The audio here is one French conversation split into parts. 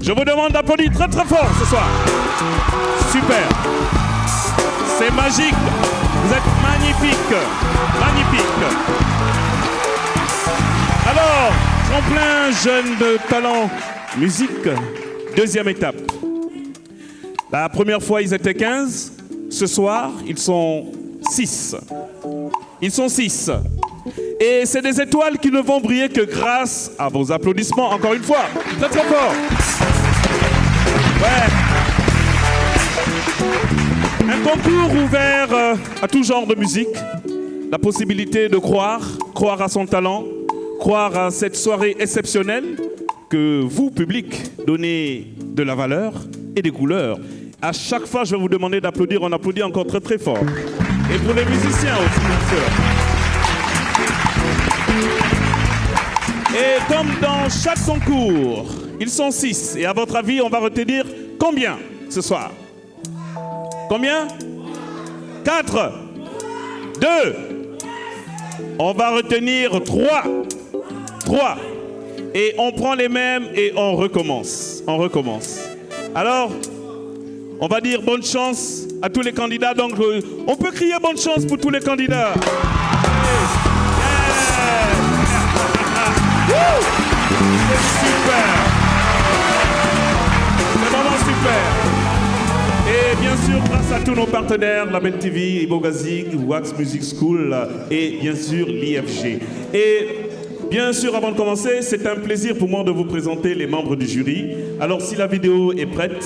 Je vous demande d'applaudir très très fort ce soir. Super. C'est magique. Vous êtes magnifique. Magnifique. Alors, tremplin jeune de talent musique, deuxième étape. La première fois, ils étaient 15. Ce soir, ils sont 6. Ils sont 6. Et c'est des étoiles qui ne vont briller que grâce à vos applaudissements, encore une fois. Très très fort. Ouais. Un concours ouvert à tout genre de musique. La possibilité de croire à son talent, croire à cette soirée exceptionnelle que vous, public, donnez de la valeur et des couleurs. À chaque fois, je vais vous demander d'applaudir. On applaudit encore très très fort. Et pour les musiciens aussi, bien sûr. Et comme dans chaque concours, ils sont 6. Et à votre avis, on va retenir combien ce soir? Combien? 4. 2. On va retenir 3. 3. Et on prend les mêmes et on recommence. On recommence. Alors, on va dire bonne chance à tous les candidats. Donc, on peut crier bonne chance pour tous les candidats. C'est super. C'est vraiment super. Et bien sûr, grâce à tous nos partenaires, la Belle TV, Ibogazik, Wax Music School et bien sûr l'IFG. Et bien sûr, avant de commencer, c'est un plaisir pour moi de vous présenter les membres du jury. Alors, si la vidéo est prête,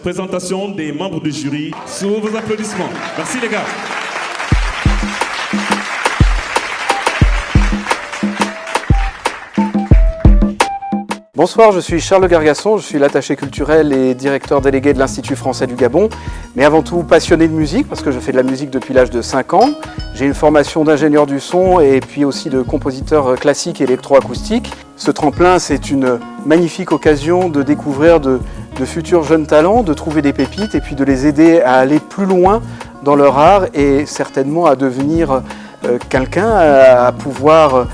présentation des membres du jury sous vos applaudissements. Merci les gars. Bonsoir, je suis Charles Gargasson, je suis l'attaché culturel et directeur délégué de l'Institut français du Gabon, mais avant tout passionné de musique parce que je fais de la musique depuis l'âge de 5 ans. J'ai une formation d'ingénieur du son et puis aussi de compositeur classique et électroacoustique. Ce tremplin, c'est une magnifique occasion de découvrir de futurs jeunes talents, de trouver des pépites et puis de les aider à aller plus loin dans leur art et certainement à devenir quelqu'un, à pouvoir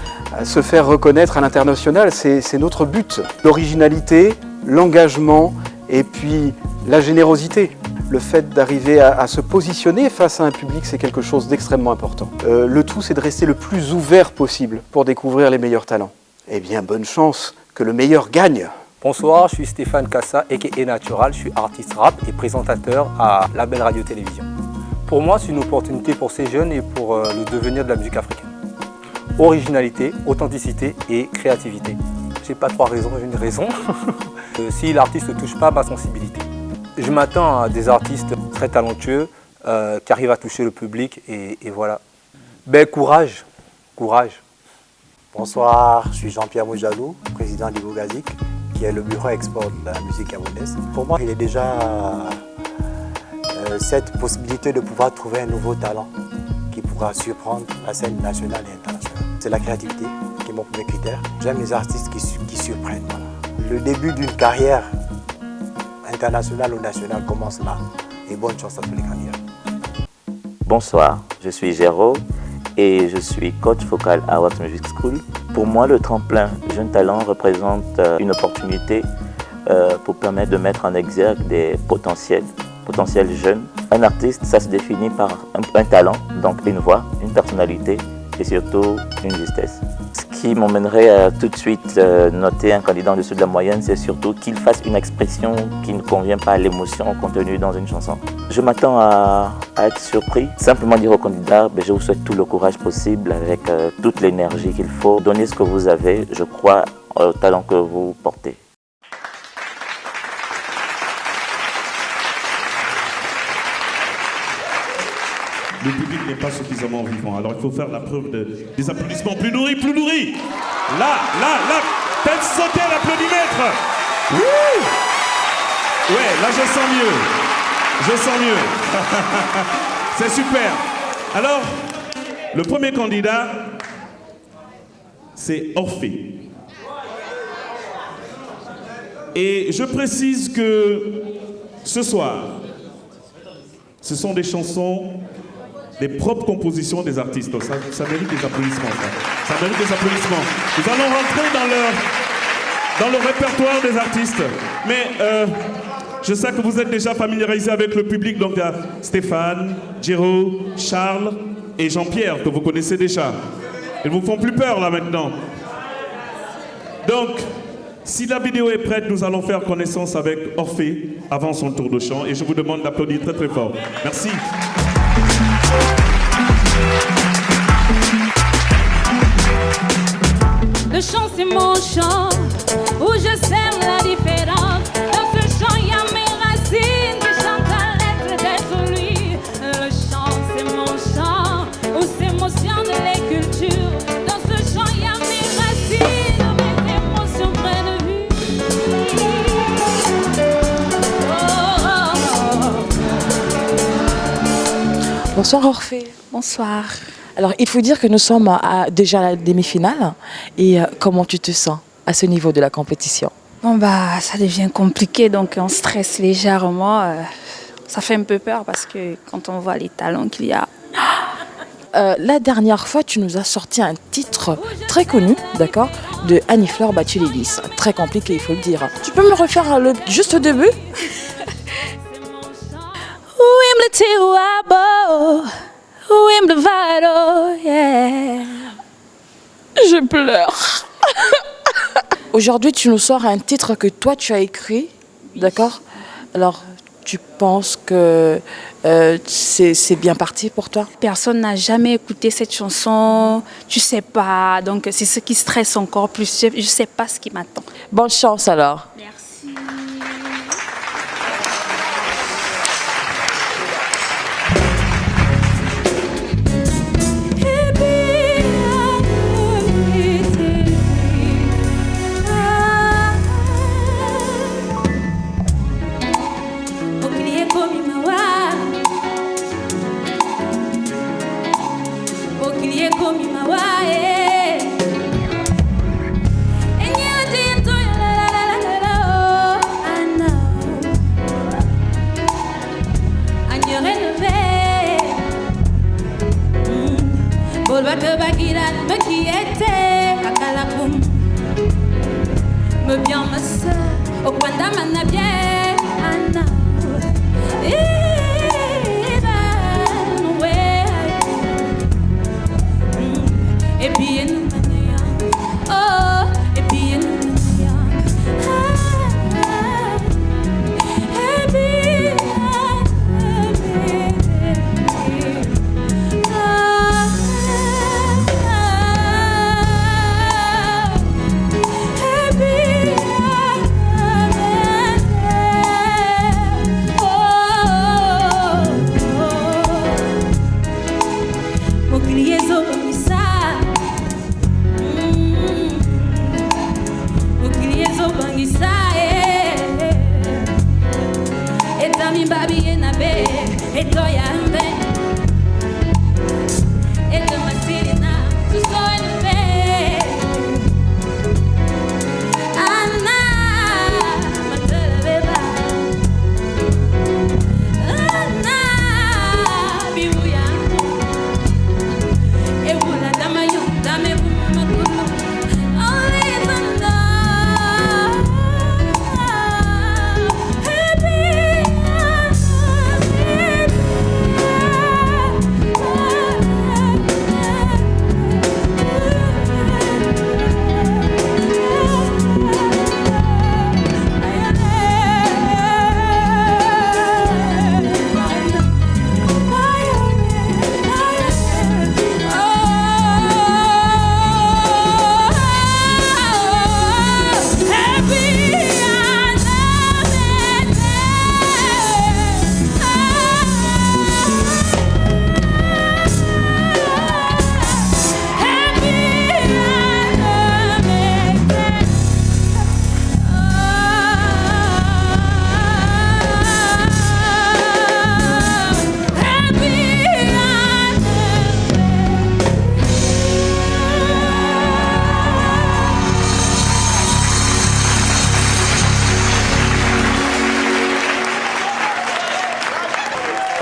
se faire reconnaître à l'international. C'est notre but. L'originalité, l'engagement et puis la générosité. Le fait d'arriver à se positionner face à un public, c'est quelque chose d'extrêmement important. Le tout, c'est de rester le plus ouvert possible pour découvrir les meilleurs talents. Eh bien, bonne chance, que le meilleur gagne. Bonsoir, je suis Stéphane Cassa, a.k.a. Natural, je suis artiste rap et présentateur à La Belle Radio-Télévision. Pour moi, c'est une opportunité pour ces jeunes et pour le devenir de la musique africaine. Originalité, authenticité et créativité. J'ai pas 3 raisons, j'ai une raison. Si l'artiste ne touche pas à ma sensibilité. Je m'attends à des artistes très talentueux qui arrivent à toucher le public et voilà. Ben courage, courage. Bonsoir, je suis Jean-Pierre Moujalou, président d'Ibogazik, qui est le bureau export de la musique gabonaise. Pour moi, il est déjà cette possibilité de pouvoir trouver un nouveau talent qui pourra surprendre la scène nationale et internationale. C'est la créativité qui est mon premier critère. J'aime les artistes qui surprennent. Voilà. Le début d'une carrière internationale ou nationale commence là. Et bonne chance à tous les candidats. Bonsoir, je suis Géraud et je suis coach vocal à Wax Music School. Pour moi, le tremplin Jeune Talent représente une opportunité pour permettre de mettre en exergue des potentiels jeunes. Un artiste, ça se définit par un talent, donc une voix, une personnalité et surtout une justesse. Ce qui m'emmènerait à tout de suite noter un candidat en dessous de la moyenne, c'est surtout qu'il fasse une expression qui ne convient pas à l'émotion contenue dans une chanson. Je m'attends à être surpris. Simplement dire au candidat, je vous souhaite tout le courage possible avec toute l'énergie qu'il faut. Donnez ce que vous avez, je crois au talent que vous portez. Le public n'est pas suffisamment vivant. Alors il faut faire la preuve des applaudissements plus nourris, plus nourris. Là, faites sauter l'applaudimètre. Ouais, là je sens mieux. Je sens mieux. C'est super. Alors, le premier candidat, c'est Orphée. Et je précise que ce soir, ce sont des chansons, des propres compositions des artistes. Donc ça mérite des applaudissements. Ça mérite des applaudissements. Nous allons rentrer dans le répertoire des artistes. Mais je sais que vous êtes déjà familiarisés avec le public, donc il y a Stéphane, Jero, Charles et Jean-Pierre que vous connaissez déjà. Ils vous font plus peur là maintenant. Donc, si la vidéo est prête, nous allons faire connaissance avec Orphée avant son tour de chant et je vous demande d'applaudir très très fort. Merci. Le chant c'est mon chant, où je sème la différence. Dans ce chant il y a mes racines, qui chantent à l'être d'être lui. Le chant c'est mon chant, où s'émotionne les cultures. Dans ce chant il y a mes racines, mes émotions près de lui. Bonsoir Orphée. Bonsoir. Alors, il faut dire que nous sommes déjà à la demi-finale. Et comment tu te sens à ce niveau de la compétition? Bon bah ça devient compliqué, donc on stresse légèrement. Ça fait un peu peur parce que quand on voit les talents qu'il y a. La dernière fois, tu nous as sorti un titre très connu, d'accord, de Annie-Fleur Batulilis. Très compliqué, il faut le dire. Tu peux me refaire juste au début? Yeah. Je pleure. Aujourd'hui, tu nous sors un titre que toi, tu as écrit, d'accord? Alors, tu penses que c'est bien parti pour toi? Personne n'a jamais écouté cette chanson, tu sais pas, donc c'est ce qui stresse encore plus, je sais pas ce qui m'attend. Bonne chance alors. Merci.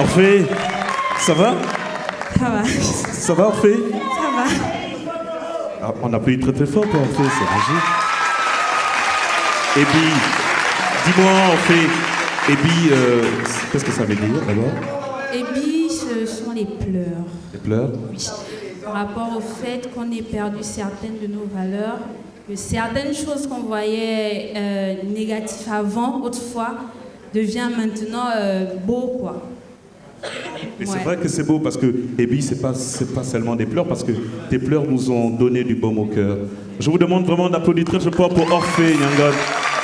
Orphée, ça va? Ça va. Ça va, Orphée? Ça va. Ah, on applaudit très très fort pour Orphée, c'est magique. Et puis, dis-moi, en fait, et puis, qu'est-ce que ça veut dire d'abord? Et puis, ce sont les pleurs. Les pleurs? Oui. Par rapport au fait qu'on ait perdu certaines de nos valeurs, que certaines choses qu'on voyait négatives avant, autrefois, devient maintenant beau, quoi. Et c'est vrai que c'est beau parce que, et puis, c'est pas seulement des pleurs, parce que tes pleurs nous ont donné du baume au cœur. Je vous demande vraiment d'applaudir très fort pour Orphée Yangon.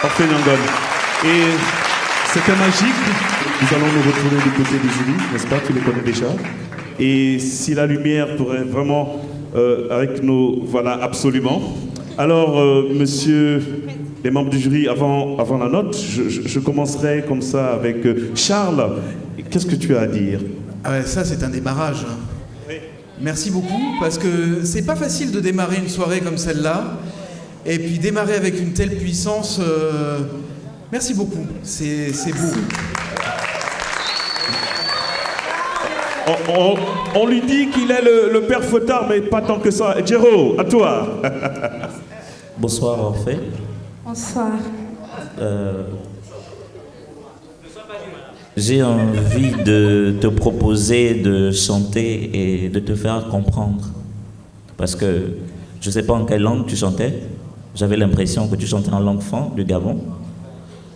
Orphée Yangon. Et c'était magique. Nous allons nous retrouver du côté des jury, n'est-ce pas? Tu les connais déjà. Et si la lumière pourrait vraiment, avec nos... Voilà, absolument. Alors, monsieur, les membres du jury, avant la note, je commencerai comme ça avec Charles. Qu'est-ce que tu as à dire? Ah ouais, ça, c'est un démarrage. Oui. Merci beaucoup, parce que c'est pas facile de démarrer une soirée comme celle-là. Et puis démarrer avec une telle puissance... Merci beaucoup, c'est beau. On lui dit qu'il est le père Fautard, mais pas tant que ça. Jero, à toi. Bonsoir, Orphée. Bonsoir. J'ai envie de te proposer de chanter et de te faire comprendre. Parce que je ne sais pas en quelle langue tu chantais. J'avais l'impression que tu chantais en langue fan du Gabon.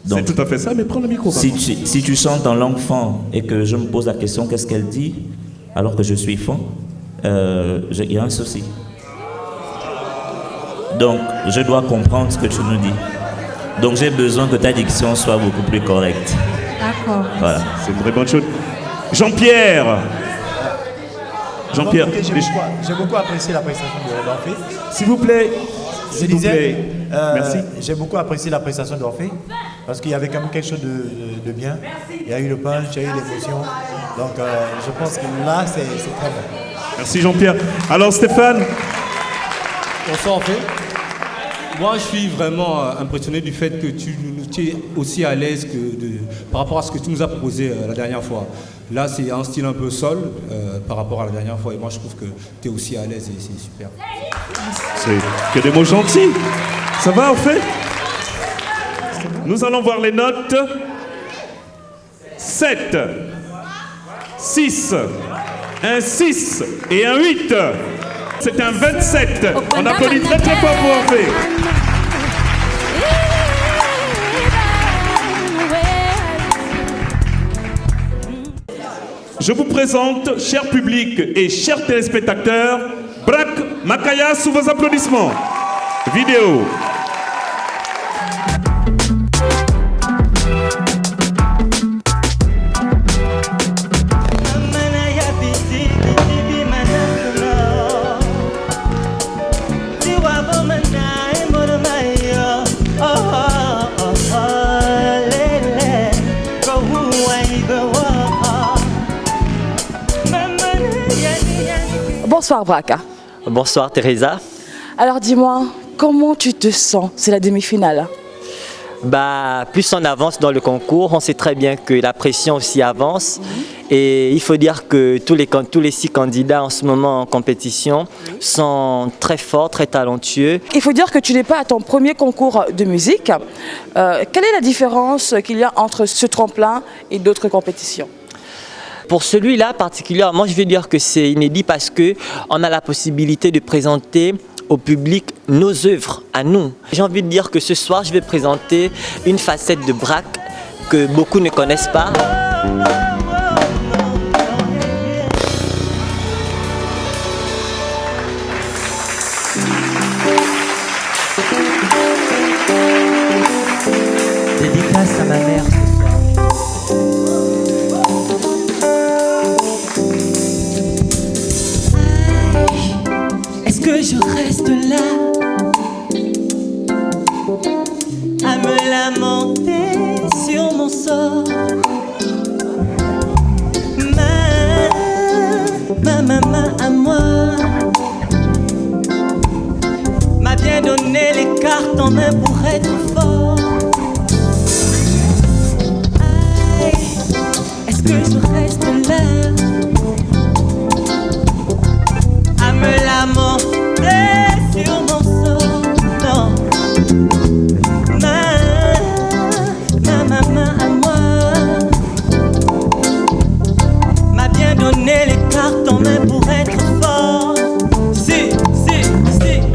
C'est tout à fait ça, mais prends le micro. Si tu chantes en langue fan et que je me pose la question qu'est-ce qu'elle dit, alors que je suis fan, il y a un souci. Donc, je dois comprendre ce que tu nous dis. Donc, j'ai besoin que ta diction soit beaucoup plus correcte. D'accord. Voilà. C'est une très bonne chose. Jean-Pierre. Jean-Pierre. J'ai beaucoup apprécié la prestation d'Orphée. S'il vous plaît. Je disais, merci. J'ai beaucoup apprécié la prestation d'Orphée parce qu'il y avait quand même quelque chose de bien. Il y a eu le punch, il y a eu l'émotion. Donc, je pense que là, c'est très bon. Merci Jean-Pierre. Alors Stéphane. Bonsoir Orphée. Moi, je suis vraiment impressionné du fait que tu es aussi à l'aise par rapport à ce que tu nous as proposé la dernière fois. Là, c'est un style un peu sol par rapport à la dernière fois. Et moi, je trouve que tu es aussi à l'aise et c'est super. C'est que des mots gentils. Ça va, en fait? Nous allons voir les notes. 7, 6, un 6 et un 8. C'est un 27. On applaudit très très fort pour Orphée. Je vous présente, cher public et chers téléspectateurs, Brak Makaya sous vos applaudissements. Vidéo. Bonsoir Braka. Bonsoir Teresa. Alors dis-moi, comment tu te sens? C'est la demi-finale. Plus on avance dans le concours, on sait très bien que la pression aussi avance. Et il faut dire que tous les 6 candidats en ce moment en compétition sont très forts, très talentueux. Il faut dire que tu n'es pas à ton premier concours de musique. Quelle est la différence qu'il y a entre ce tremplin et d'autres compétitions? Pour celui-là particulièrement, je vais dire que c'est inédit parce qu'on a la possibilité de présenter au public nos œuvres à nous. J'ai envie de dire que ce soir, je vais présenter une facette de Brak que beaucoup ne connaissent pas. Dédicace à ma mère. Est-ce que je reste là à me lamenter sur mon sort? Ma maman à moi m'a bien donné les cartes en main pour être fort. Est-ce que je reste là à me lamenter sur mon sort? Non. mais pour être fort. Si,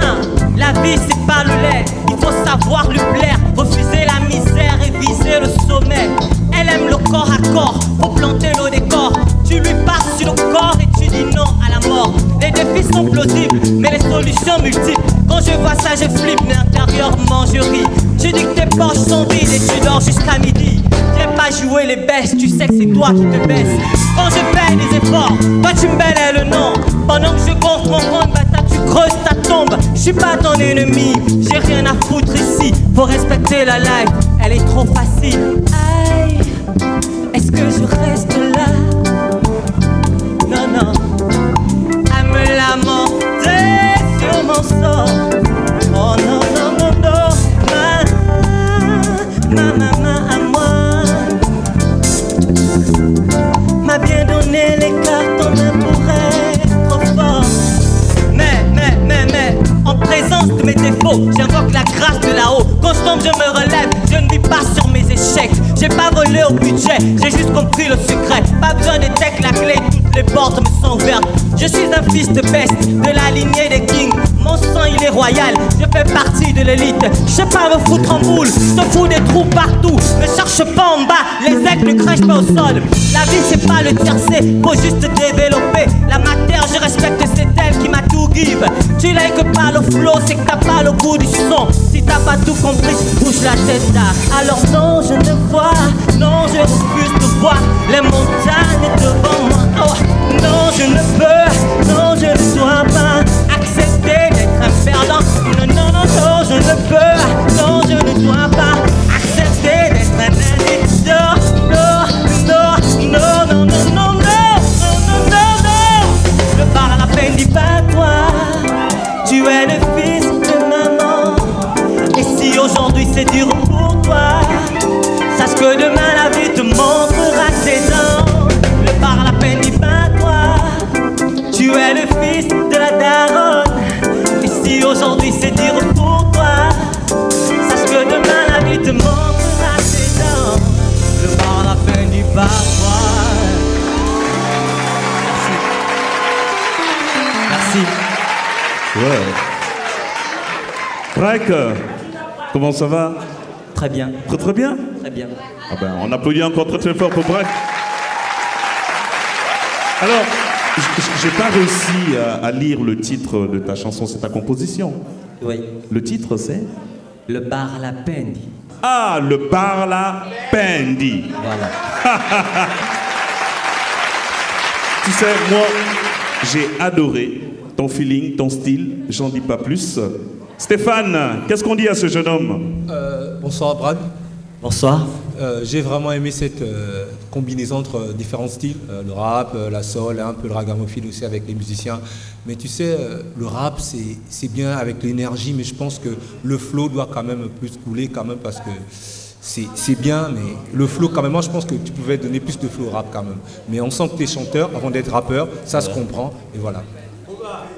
hein. La vie c'est pas le lait, il faut savoir lui plaire. Refuser la misère et viser le sommet. Elle aime le corps à corps, faut planter le décor. Tu lui passes sur le corps et tu dis non à la mort. Les défis sont plausibles, mais les solutions multiples. Quand je vois ça je flippe, mais intérieurement je ris. Tu dis que tes poches sont vides et tu dors jusqu'à midi. Viens pas jouer les baisses, tu sais que c'est toi qui te baisses. Quand je paie des efforts, toi tu me bêlais le nom. Pendant que je gonfle mon compte, tu creuses ta tombe. Je suis pas ton ennemi, j'ai rien à foutre ici. Faut respecter la life, elle est trop facile. Aïe, est-ce que je reste là? Non, non, à me lamenter sur mon sort. Oh non, non, non, non, ma maman à moi m'a bien donné les cartes en main pour être fort. Mais, en présence de mes défauts, j'invoque la grâce de là-haut. Quand je tombe, je me relève, je ne vis pas sur mes échecs. J'ai pas volé au budget, j'ai juste compris le secret. Pas besoin de tech, la clé, toutes les portes me sont ouvertes. Je suis un fils de peste, de la lignée des kings. Mon sang il est royal, je fais partie de l'élite. Je sais pas me foutre en boule, je te fous des trous partout. Ne cherche pas en bas, les aigles ne crachent pas au sol. La vie c'est pas le tiercé, faut juste développer. La matière je respecte, c'est elle qui m'a tout give. Tu like pas le flow, c'est que t'as pas le goût du son. Si t'as pas tout compris, bouge la tête là. Alors non je ne vois, non je refuse de voir les montagnes devant moi. Oh, non je ne peux, non je ne dois pas accepter d'être un perdant. Non, non, non, non, je ne peux, non je ne dois pas accepter d'être un addict. Non, non, non, non, non, non, non, non, non, non, non. Je parle à peine, dis pas toi, tu es le fils de maman. Et si aujourd'hui c'est dur pour toi, sache que demain la vie te montrera ses dents. Je parle à peine, dis pas toi, tu es le fils de la daronne. Et si aujourd'hui c'est dur pour toi, sache que demain la vie te montrera ses dents. Je parle à peine, dis pas toi. Merci. Ouais. Braque, comment ça va? Très bien. Très très bien? Très bien. Ah ben, on applaudit encore très très fort pour Braque. Alors, j'ai pas réussi à lire le titre de ta chanson, c'est ta composition. Oui. Le titre c'est? Le Barlapendi. Ah, le Barlapendi. Voilà. Tu sais, moi, j'ai adoré ton feeling, ton style, j'en dis pas plus. Stéphane, qu'est-ce qu'on dit à ce jeune homme? Bonsoir Brad. Bonsoir. J'ai vraiment aimé cette combinaison entre différents styles, le rap, la soul, un peu le ragamuffin aussi avec les musiciens. Mais tu sais, le rap c'est bien avec l'énergie, mais je pense que le flow doit quand même plus couler quand même parce que c'est bien, mais le flow quand même, moi je pense que tu pouvais donner plus de flow au rap quand même. Mais on sent que tu es chanteur avant d'être rappeur, ça se comprend, et voilà.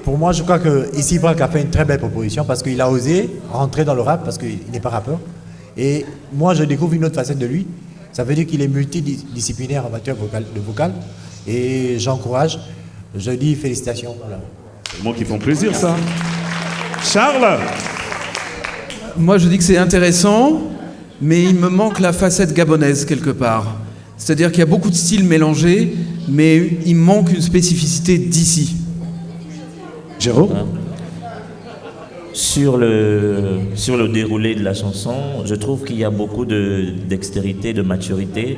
Pour moi, je crois qu'ici, Braque a fait une très belle proposition parce qu'il a osé rentrer dans le rap parce qu'il n'est pas rappeur. Et moi, je découvre une autre facette de lui. Ça veut dire qu'il est multidisciplinaire en matière de vocal. Et j'encourage. Je dis félicitations. Voilà. C'est moi qui font plaisir, ça. Charles? Moi, je dis que c'est intéressant, mais il me manque la facette gabonaise quelque part. C'est-à-dire qu'il y a beaucoup de styles mélangés, mais il manque une spécificité d'ici. Jérôme? Sur le déroulé de la chanson, je trouve qu'il y a beaucoup de dextérité, de maturité,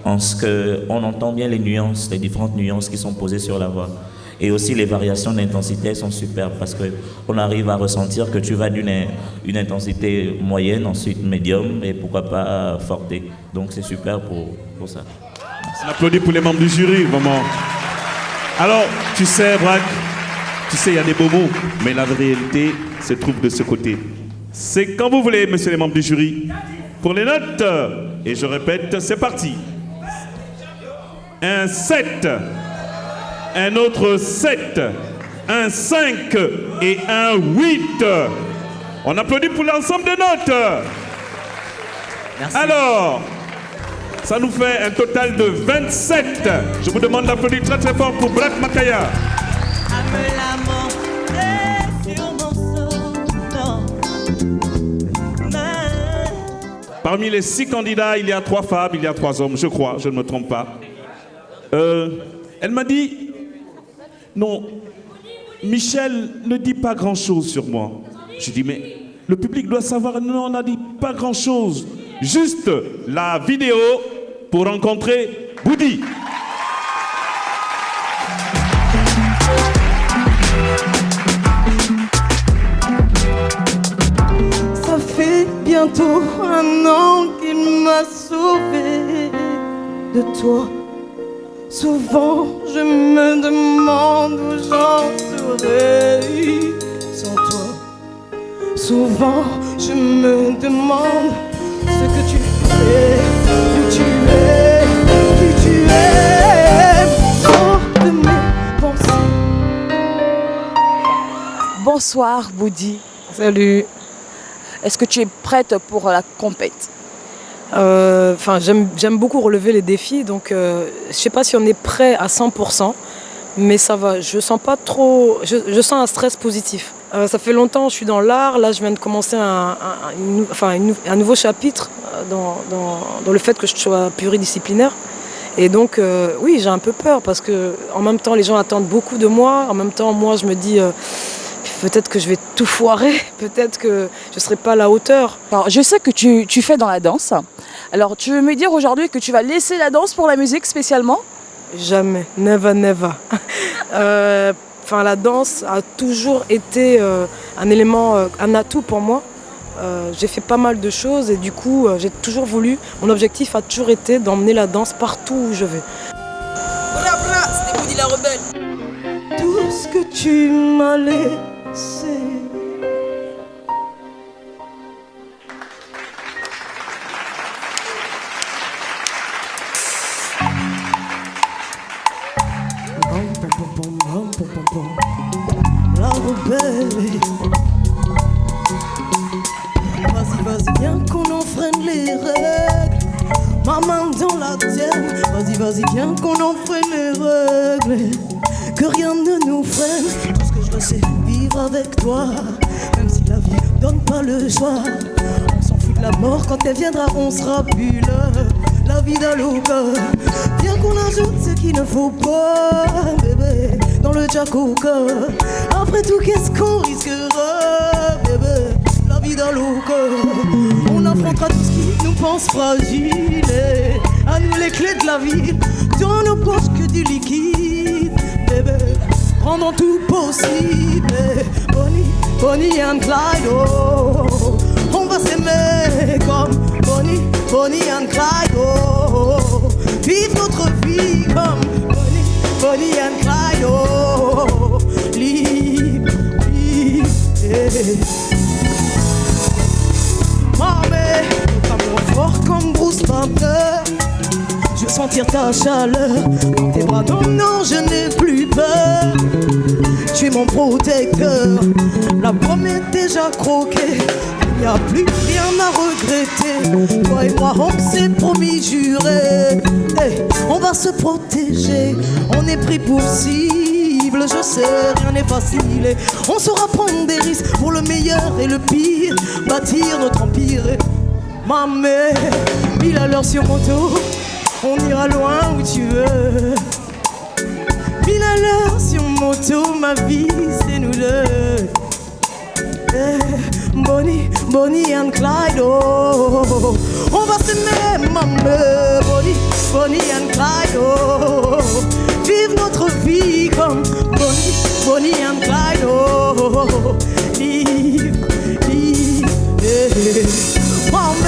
en ce qu'on entend bien les nuances, les différentes nuances qui sont posées sur la voix. Et aussi les variations d'intensité sont superbes parce qu'on arrive à ressentir que tu vas d'une intensité moyenne, ensuite médium et pourquoi pas forte. Donc c'est super pour ça. On applaudit pour les membres du jury, vraiment. Alors, tu sais, Braque, tu sais, il y a des beaux mots, mais la réalité se trouve de ce côté. C'est quand vous voulez, messieurs les membres du jury. Pour les notes, et je répète, c'est parti. Un 7, un autre 7, un 5 et un 8. On applaudit pour l'ensemble des notes. Merci. Alors, ça nous fait un total de 27. Je vous demande d'applaudir très très fort pour Braque Makaya. me lamenter sur mon sort. Non. Parmi les 6 candidats, il y a 3 femmes, il y a 3 hommes, je crois, je ne me trompe pas. Elle m'a dit, non, Michel ne dit pas grand-chose sur moi. J'ai dit, mais le public doit savoir, non, on n'a dit pas grand-chose. Juste la vidéo pour rencontrer Boudi. Ça fait bientôt 1 an qu'il m'a sauvé de toi. Souvent je me demande où j'en serais sans toi. Souvent je me demande ce que tu fais, où tu es, qui tu es. Sors de mes pensées. Bonsoir Boudi. Salut. Est-ce que tu es prête pour la compète? J'aime beaucoup relever les défis, donc je sais pas si on est prêt à 100%, mais ça va. Je sens pas trop. Je sens un stress positif. Ça fait longtemps que je suis dans l'art. Là, je viens de commencer un nouveau chapitre dans le fait que je sois pluridisciplinaire. Et donc, oui, j'ai un peu peur parce que en même temps, les gens attendent beaucoup de moi. En même temps, moi, je me dis. Peut-être que je vais tout foirer, peut-être que je ne serai pas à la hauteur. Alors, je sais que tu fais dans la danse. Alors, tu veux me dire aujourd'hui que tu vas laisser la danse pour la musique spécialement? Jamais, never, never. La danse a toujours été un élément, un atout pour moi. J'ai fait pas mal de choses et du coup, j'ai toujours voulu, mon objectif a toujours été d'emmener la danse partout où je vais. C'était Boudi la rebelle. Tout ce que tu m'as laissé. La rebelle. Vas-y, viens qu'on enfreine les règles. Ma main dans la tienne. Vas-y, viens qu'on enfreine les règles. Que rien ne nous freine. Tout ce que je veux c'est vivre avec toi. Même si la vie donne pas le choix. On s'en fout de la mort, quand elle viendra on sera plus là. La vie dans le cœur. Viens qu'on ajoute ce qu'il ne faut pas, bébé, dans le Jacoca. Après tout qu'est-ce qu'on risquera, bébé. La vie dans le cœur. On affrontera tout ce qui nous pense fragile. Et à nous les clés de la vie. Dans nos poches que du liquide, bébé, rendons tout possible. Bonnie and Clyde, oh. On va s'aimer comme Bonnie and Clyde, oh. Vivre notre vie comme Bonnie and Clyde, oh. Libre, mais amour fort comme Bruce Banner. Je veux sentir ta chaleur dans tes bras. Non, je n'ai plus peur. Tu es mon protecteur. La pomme est déjà croquée. Il n'y a plus rien à regretter. Toi et moi, on s'est promis, juré. Hey, on va se protéger. On est pris pour cible. Je sais, rien n'est facile. Et on saura prendre des risques pour le meilleur et le pire. Bâtir notre empire. Et ma mère, 1000 à l'heure sur mon dos. On ira loin où tu veux. 1000 à l'heure sur moto, ma vie c'est nous deux. Bonnie and Clyde, oh. On va s'aimer, maman. Bonnie and Clyde, oh. Vive notre vie comme Bonnie and Clyde, oh. Libre, maman.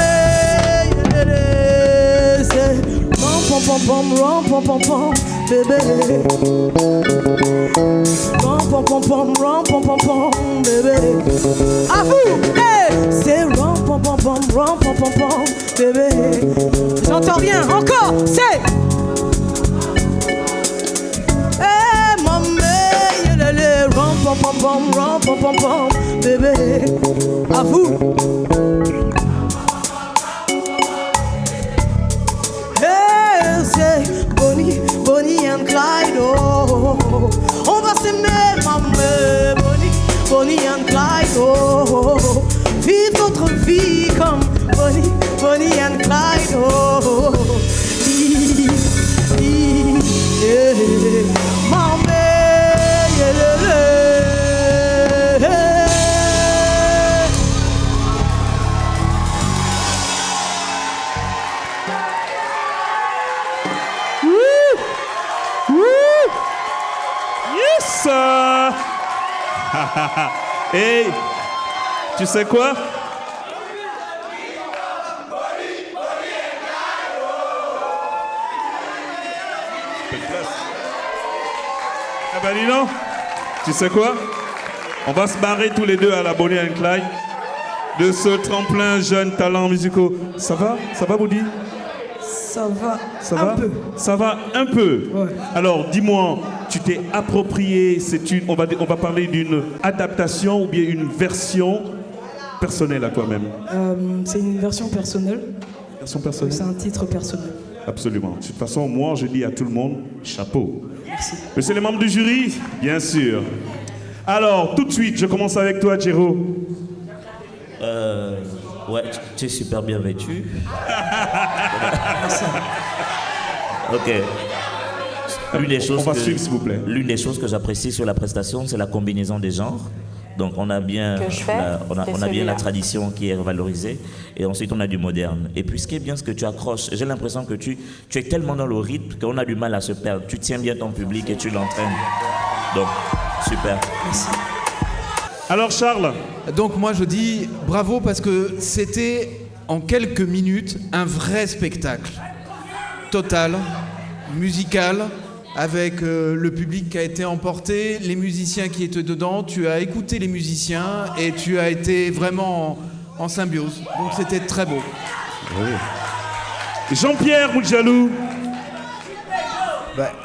Pom pom pom, bébé. Pom pom pom, bébé. À vous, hey. C'est pom pom, bébé. J'entends bien, encore, c'est. Hey, maman, pom pom, bébé. À vous. Bonnie and Clyde, oh. On va s'aimer, Et tu sais quoi? Ah ben dis donc, tu sais quoi? On va se barrer tous les deux à la Bonnie and Clyde de ce tremplin jeunes talents musicaux. Ça va? Ça va, Boudi? Ça va. Ça va? Ça va un peu. Ouais. Alors, dis-moi, tu t'es approprié, on va parler d'une adaptation ou bien une version personnelle à toi-même? C'est une version personnelle. Version personnelle? C'est un titre personnel. Absolument. De toute façon, moi, je dis à tout le monde, chapeau. Merci. Monsieur les membres du jury, bien sûr. Alors, tout de suite, je commence avec toi, Jero. Ouais, tu es super bien vêtu. Ok. On va suivre, s'il vous plaît. L'une des choses que j'apprécie sur la prestation, c'est la combinaison des genres. Donc on a bien, on a bien la tradition qui est valorisée et ensuite on a du moderne. Et puis ce qui est bien, c'est que tu accroches. J'ai l'impression que tu es tellement dans le rythme qu'on a du mal à se perdre. Tu tiens bien ton public et tu l'entraînes. Donc, super. Merci. Alors Charles? Donc moi je dis bravo parce que c'était en quelques minutes un vrai spectacle. Total, musical, avec le public qui a été emporté, les musiciens qui étaient dedans. Tu as écouté les musiciens et tu as été vraiment en symbiose. Donc c'était très beau. Oui. Jean-Pierre Moudjalou.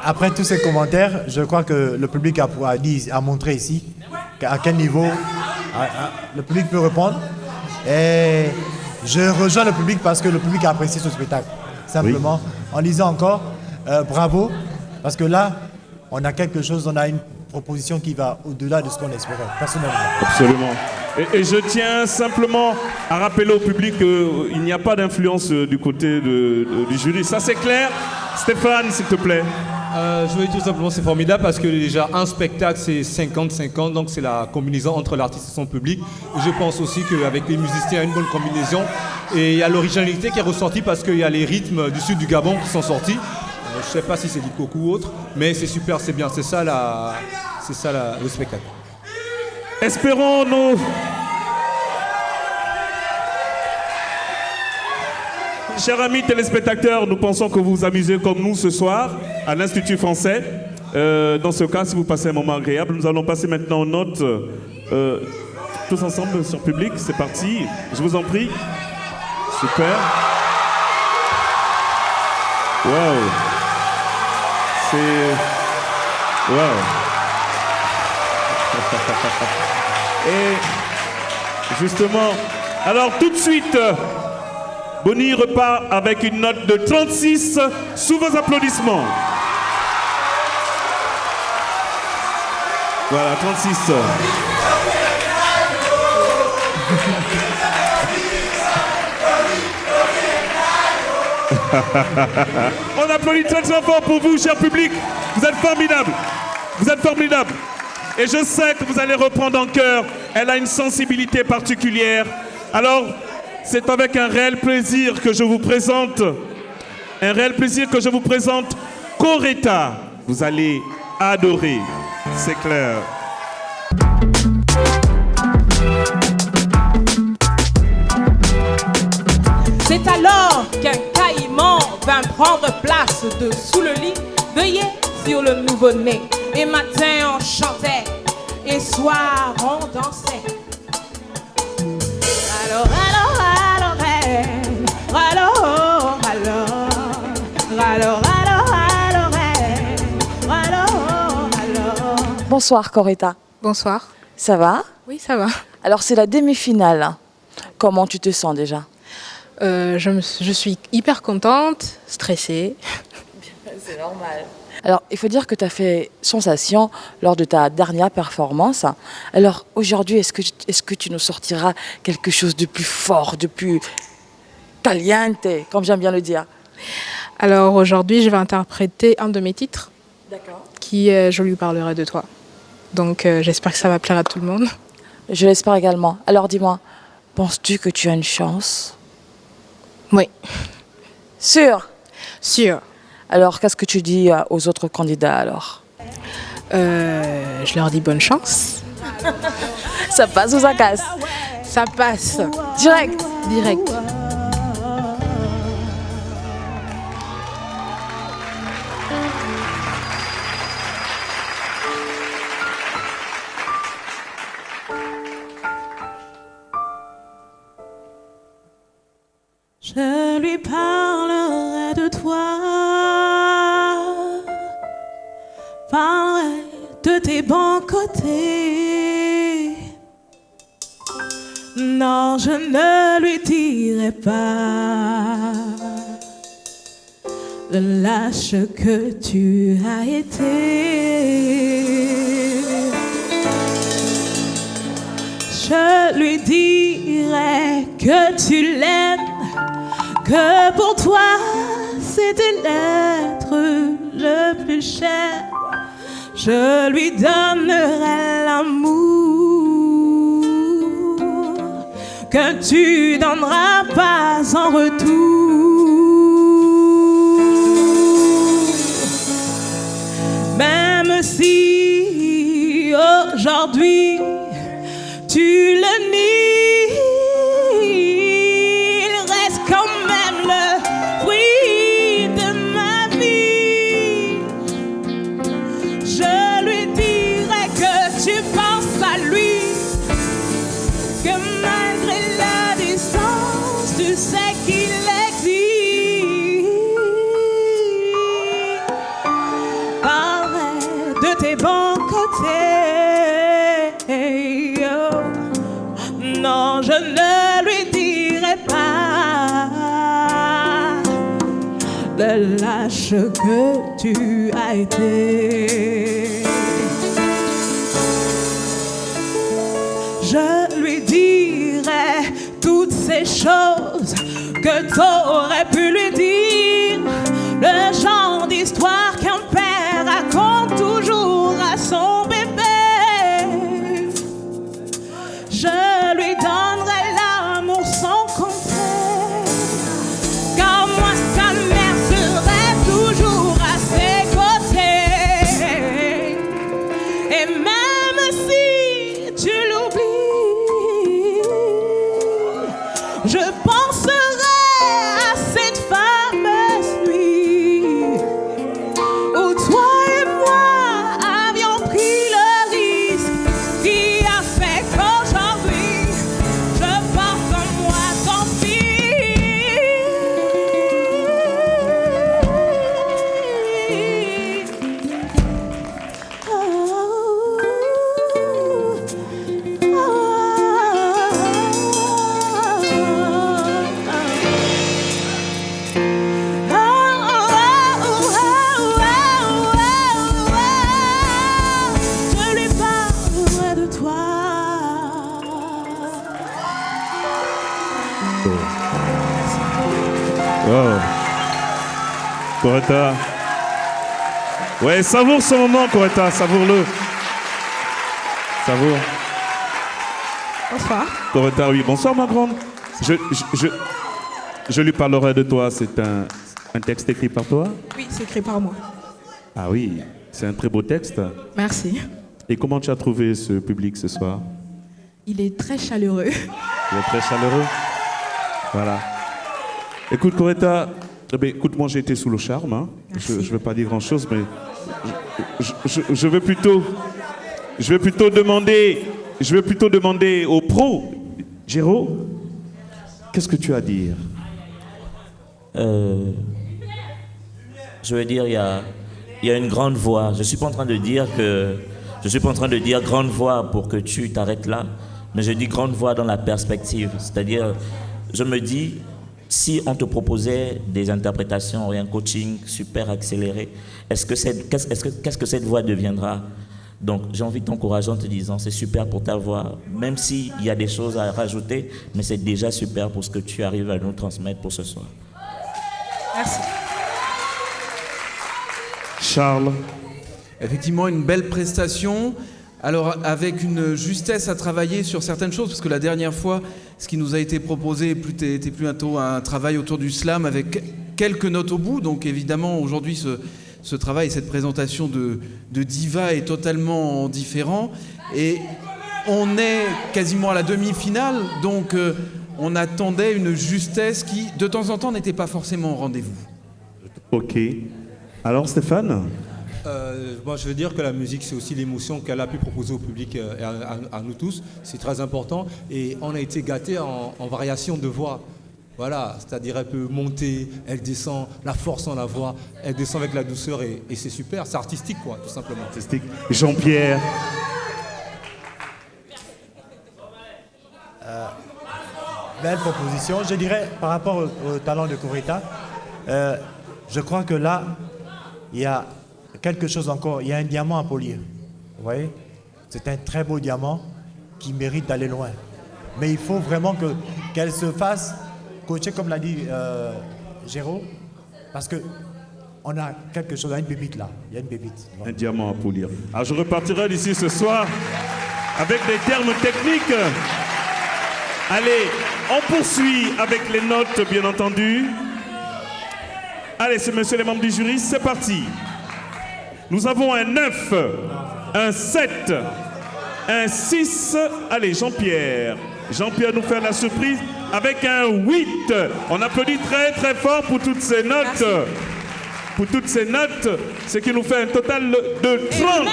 Après tous ces commentaires, je crois que le public a montré ici à quel niveau le public peut répondre. Et je rejoins le public parce que le public a apprécié ce spectacle. Simplement, en lisant encore, bravo, parce que là, on a quelque chose, on a une proposition qui va au-delà de ce qu'on espérait, personnellement. Absolument. Et je tiens simplement à rappeler au public qu'il n'y a pas d'influence du côté du jury. Ça, c'est clair? Stéphane, s'il te plaît. Je veux dire tout simplement, c'est formidable parce que déjà un spectacle c'est 50-50, donc c'est la combinaison entre l'artiste et son public. Et je pense aussi qu'avec les musiciens, il y a une bonne combinaison et il y a l'originalité qui est ressortie parce qu'il y a les rythmes du sud du Gabon qui sont sortis. Je ne sais pas si c'est du coco ou autre, mais c'est super, c'est bien, c'est ça le spectacle. Espérons nos... Chers amis téléspectateurs, nous pensons que vous vous amusez comme nous ce soir à l'Institut français. Dans ce cas, si vous passez un moment agréable, nous allons passer maintenant aux notes tous ensemble sur public. C'est parti, je vous en prie. Super. Waouh. C'est... Waouh. Et justement, alors tout de suite... Bonnie repart avec une note de 36 sous vos applaudissements. Voilà, 36. On applaudit très très fort pour vous, cher public. Vous êtes formidables. Vous êtes formidables. Et je sais que vous allez reprendre en cœur. Elle a une sensibilité particulière. Alors... c'est avec un réel plaisir que je vous présente, Coretta. Vous allez adorer, c'est clair. C'est alors qu'un caïman vint prendre place dessous le lit, veiller sur le nouveau-né. Et matin on chantait, et soir on dansait. Alors, bonsoir Coretta. Bonsoir. Ça va? Oui, ça va. Alors c'est la demi-finale. Comment tu te sens déjà? Je suis hyper contente, stressée. C'est normal. Alors il faut dire que tu as fait sensation lors de ta dernière performance. Alors aujourd'hui, est-ce que tu nous sortiras quelque chose de plus fort, de plus caliente, comme j'aime bien le dire? Alors aujourd'hui, je vais interpréter un de mes titres. D'accord. Qui est Je lui parlerai de toi. Donc j'espère que ça va plaire à tout le monde. Je l'espère également. Alors dis-moi, penses-tu que tu as une chance? Oui. Sûr? Sûr. Alors qu'est-ce que tu dis aux autres candidats alors? je leur dis bonne chance. Ça passe ou ça casse? Ça passe. Direct. Direct. Je lui parlerai de toi, parlerai de tes bons côtés. Non, je ne lui dirai pas le lâche que tu as été. Je lui dirai que tu l'aimes, que pour toi c'était l'être le plus cher. Je lui donnerai l'amour que tu donneras pas en retour. Même si aujourd'hui tu le nies, il reste quand même le fruit de ma vie. Je lui dirai que tu penses à lui, que malgré la distance, tu sais qu'il existe. Parlerai de tes bons côtés. Non, je ne lui dirai pas le lâche que tu as été. Je lui dirai toutes ces choses que t'aurais pu lui dire, le genre d'histoire qu'un père raconte toujours à son bébé. Je lui donnerai l'amour sans compter, car moi sa mère serait toujours à ses côtés. Et même si tu l'oublies, je penserai à cette fameuse nuit où toi et moi avions pris le risque qui a fait qu'aujourd'hui je porte en moi ton fils. Je lui parlerai de toi. Oh. Coretta. Ouais, savoure ce moment, Coretta, savoure-le. Savoure. Bonsoir. Coretta, oui. Bonsoir, ma grande. Je lui parlerai de toi. C'est un texte écrit par toi? Oui, c'est écrit par moi. Ah oui, c'est un très beau texte. Merci. Et comment tu as trouvé ce public ce soir? Il est très chaleureux. Il est très chaleureux. Voilà. Écoute, Coretta, écoute, moi j'ai été sous le charme. Hein. Je ne veux pas dire grand-chose, mais je veux plutôt demander aux pros. Géraud, qu'est-ce que tu as à dire? Je veux dire, il y a une grande voix. Je ne suis pas en train de dire grande voix pour que tu t'arrêtes là, mais je dis grande voix dans la perspective. C'est-à-dire, je me dis, si on te proposait des interprétations et un coaching super accéléré, qu'est-ce que cette voix deviendra? Donc j'ai envie de t'encourager en te disant, c'est super pour ta voix, même s'il y a des choses à rajouter, mais c'est déjà super pour ce que tu arrives à nous transmettre pour ce soir. Merci. Charles. Effectivement, une belle prestation. Alors, avec une justesse à travailler sur certaines choses, parce que la dernière fois, ce qui nous a été proposé était plutôt un travail autour du slam avec quelques notes au bout. Donc, évidemment, aujourd'hui, ce travail, cette présentation de diva est totalement différent. Et on est quasiment à la demi-finale, donc on attendait une justesse qui, de temps en temps, n'était pas forcément au rendez-vous. Ok. Alors Stéphane ? Moi, je veux dire que la musique, c'est aussi l'émotion qu'elle a pu proposer au public et à nous tous. C'est très important. Et on a été gâtés en variation de voix. Voilà, c'est-à-dire elle peut monter, elle descend, la force en la voix, elle descend avec la douceur et c'est super. C'est artistique, quoi, tout simplement. Artistique. Jean-Pierre ? Belle proposition. Je dirais, par rapport au talent de Kurita, je crois que là, il y a quelque chose encore. Il y a un diamant à polir. Vous voyez ? C'est un très beau diamant qui mérite d'aller loin. Mais il faut vraiment qu'elle se fasse coacher, comme l'a dit Géraud, parce que on a quelque chose, il y a une pépite là. Il y a une pépite. Un diamant à polir. Alors je repartirai d'ici ce soir avec des termes techniques. Allez, on poursuit avec les notes, bien entendu. Allez, messieurs les membres du jury, c'est parti. Nous avons un 9, un 7, un 6. Allez, Jean-Pierre. Jean-Pierre nous fait la surprise avec un 8. On applaudit très très fort pour toutes ces notes. Merci. Pour toutes ces notes, ce qui nous fait un total de 30.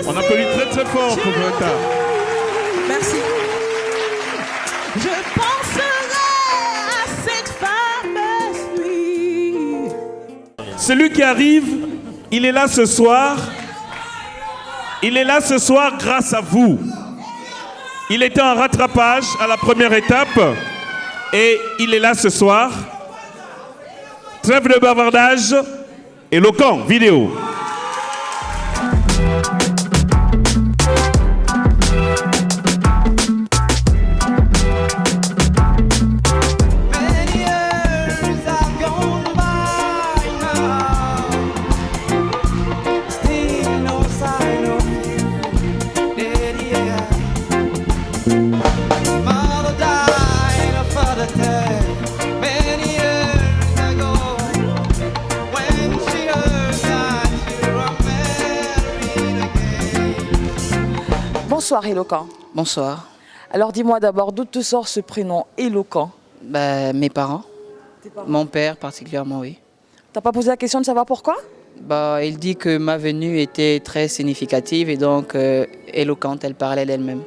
On applaudit très très fort pour Kurita. Merci. Je penserai à cette fameuse nuit. Celui qui arrive, il est là ce soir. Il est là ce soir grâce à vous. Il était en rattrapage à la première étape et il est là ce soir. Trêve de bavardage, éloquent, vidéo. Bonsoir Éloquent. Bonsoir. Alors dis-moi d'abord, d'où te sort ce prénom Éloquent? Mes parents. Mon père particulièrement, oui. T'as pas posé la question de savoir pourquoi? Il dit que ma venue était très significative et donc éloquente, elle parlait d'elle-même.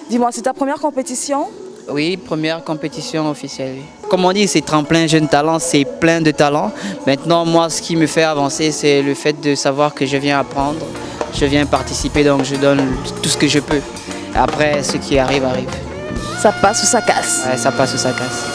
Dis-moi, c'est ta première compétition? Oui, première compétition officielle. Comme on dit, c'est tremplin jeune talent, c'est plein de talents. Maintenant, moi, ce qui me fait avancer, c'est le fait de savoir que je viens apprendre, je viens participer, donc je donne tout ce que je peux. Après, ce qui arrive, arrive. Ça passe ou ça casse? Ouais, ça passe ou ça casse.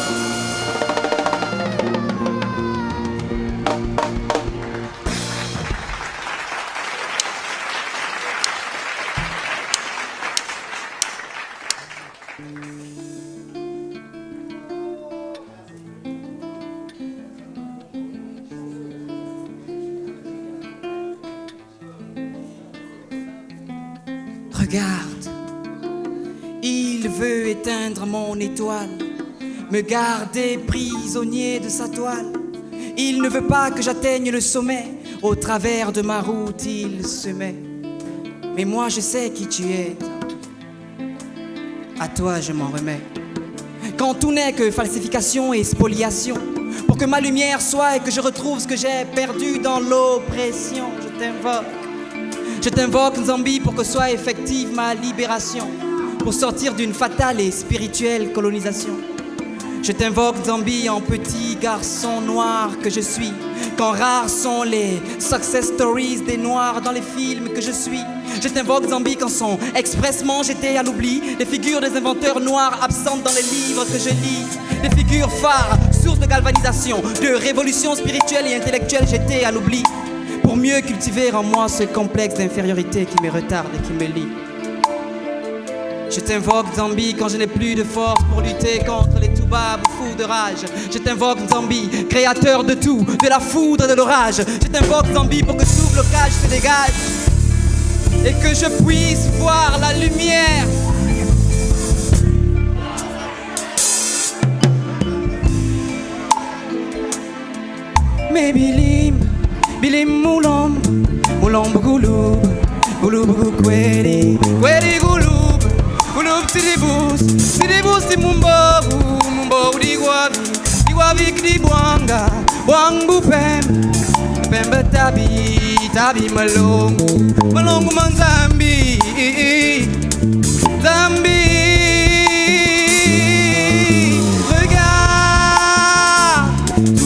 Regarde, il veut éteindre mon étoile, me garder prisonnier de sa toile. Il ne veut pas que j'atteigne le sommet, au travers de ma route il se met. Mais moi je sais qui tu es, à toi je m'en remets. Quand tout n'est que falsification et spoliation, pour que ma lumière soit et que je retrouve ce que j'ai perdu dans l'oppression, je t'invoque Nzambi pour que soit effective ma libération, pour sortir d'une fatale et spirituelle colonisation. Je t'invoque Nzambi en petit garçon noir que je suis, quand rares sont les success stories des noirs dans les films que je suis. Je t'invoque Nzambi quand sont expressement jetés à l'oubli les figures des inventeurs noirs absentes dans les livres que je lis. Les figures phares, source de galvanisation, de révolution spirituelle et intellectuelle jetées à l'oubli, pour mieux cultiver en moi ce complexe d'infériorité qui me retarde et qui me lie. Je t'invoque Nzambi quand je n'ai plus de force pour lutter contre les toubabs fous de rage. Je t'invoque Nzambi, créateur de tout, de la foudre et de l'orage. Je t'invoque Nzambi pour que tout blocage se dégage et que je puisse voir la lumière. Mais Bilim Moulam, Moulon bouloup, bouloup bouloup kweli, kweli gouloup, gouloup tidibous timumbo, mumbo digwavi kdibwanga, bwang bupem, pembe tabi malongu manzambi, zambi.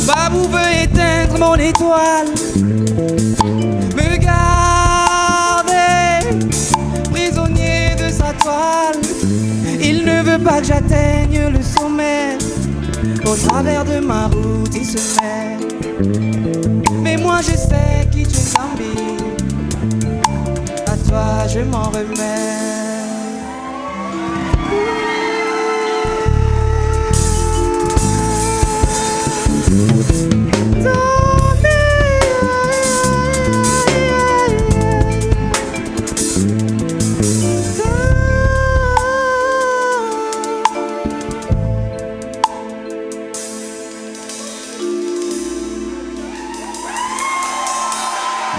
Babou veut éteindre mon étoile, me garder prisonnier de sa toile. Il ne veut pas que j'atteigne le sommet. Au travers de ma route il se met. Mais moi je sais qui tu es, Zambi. À toi je m'en remets.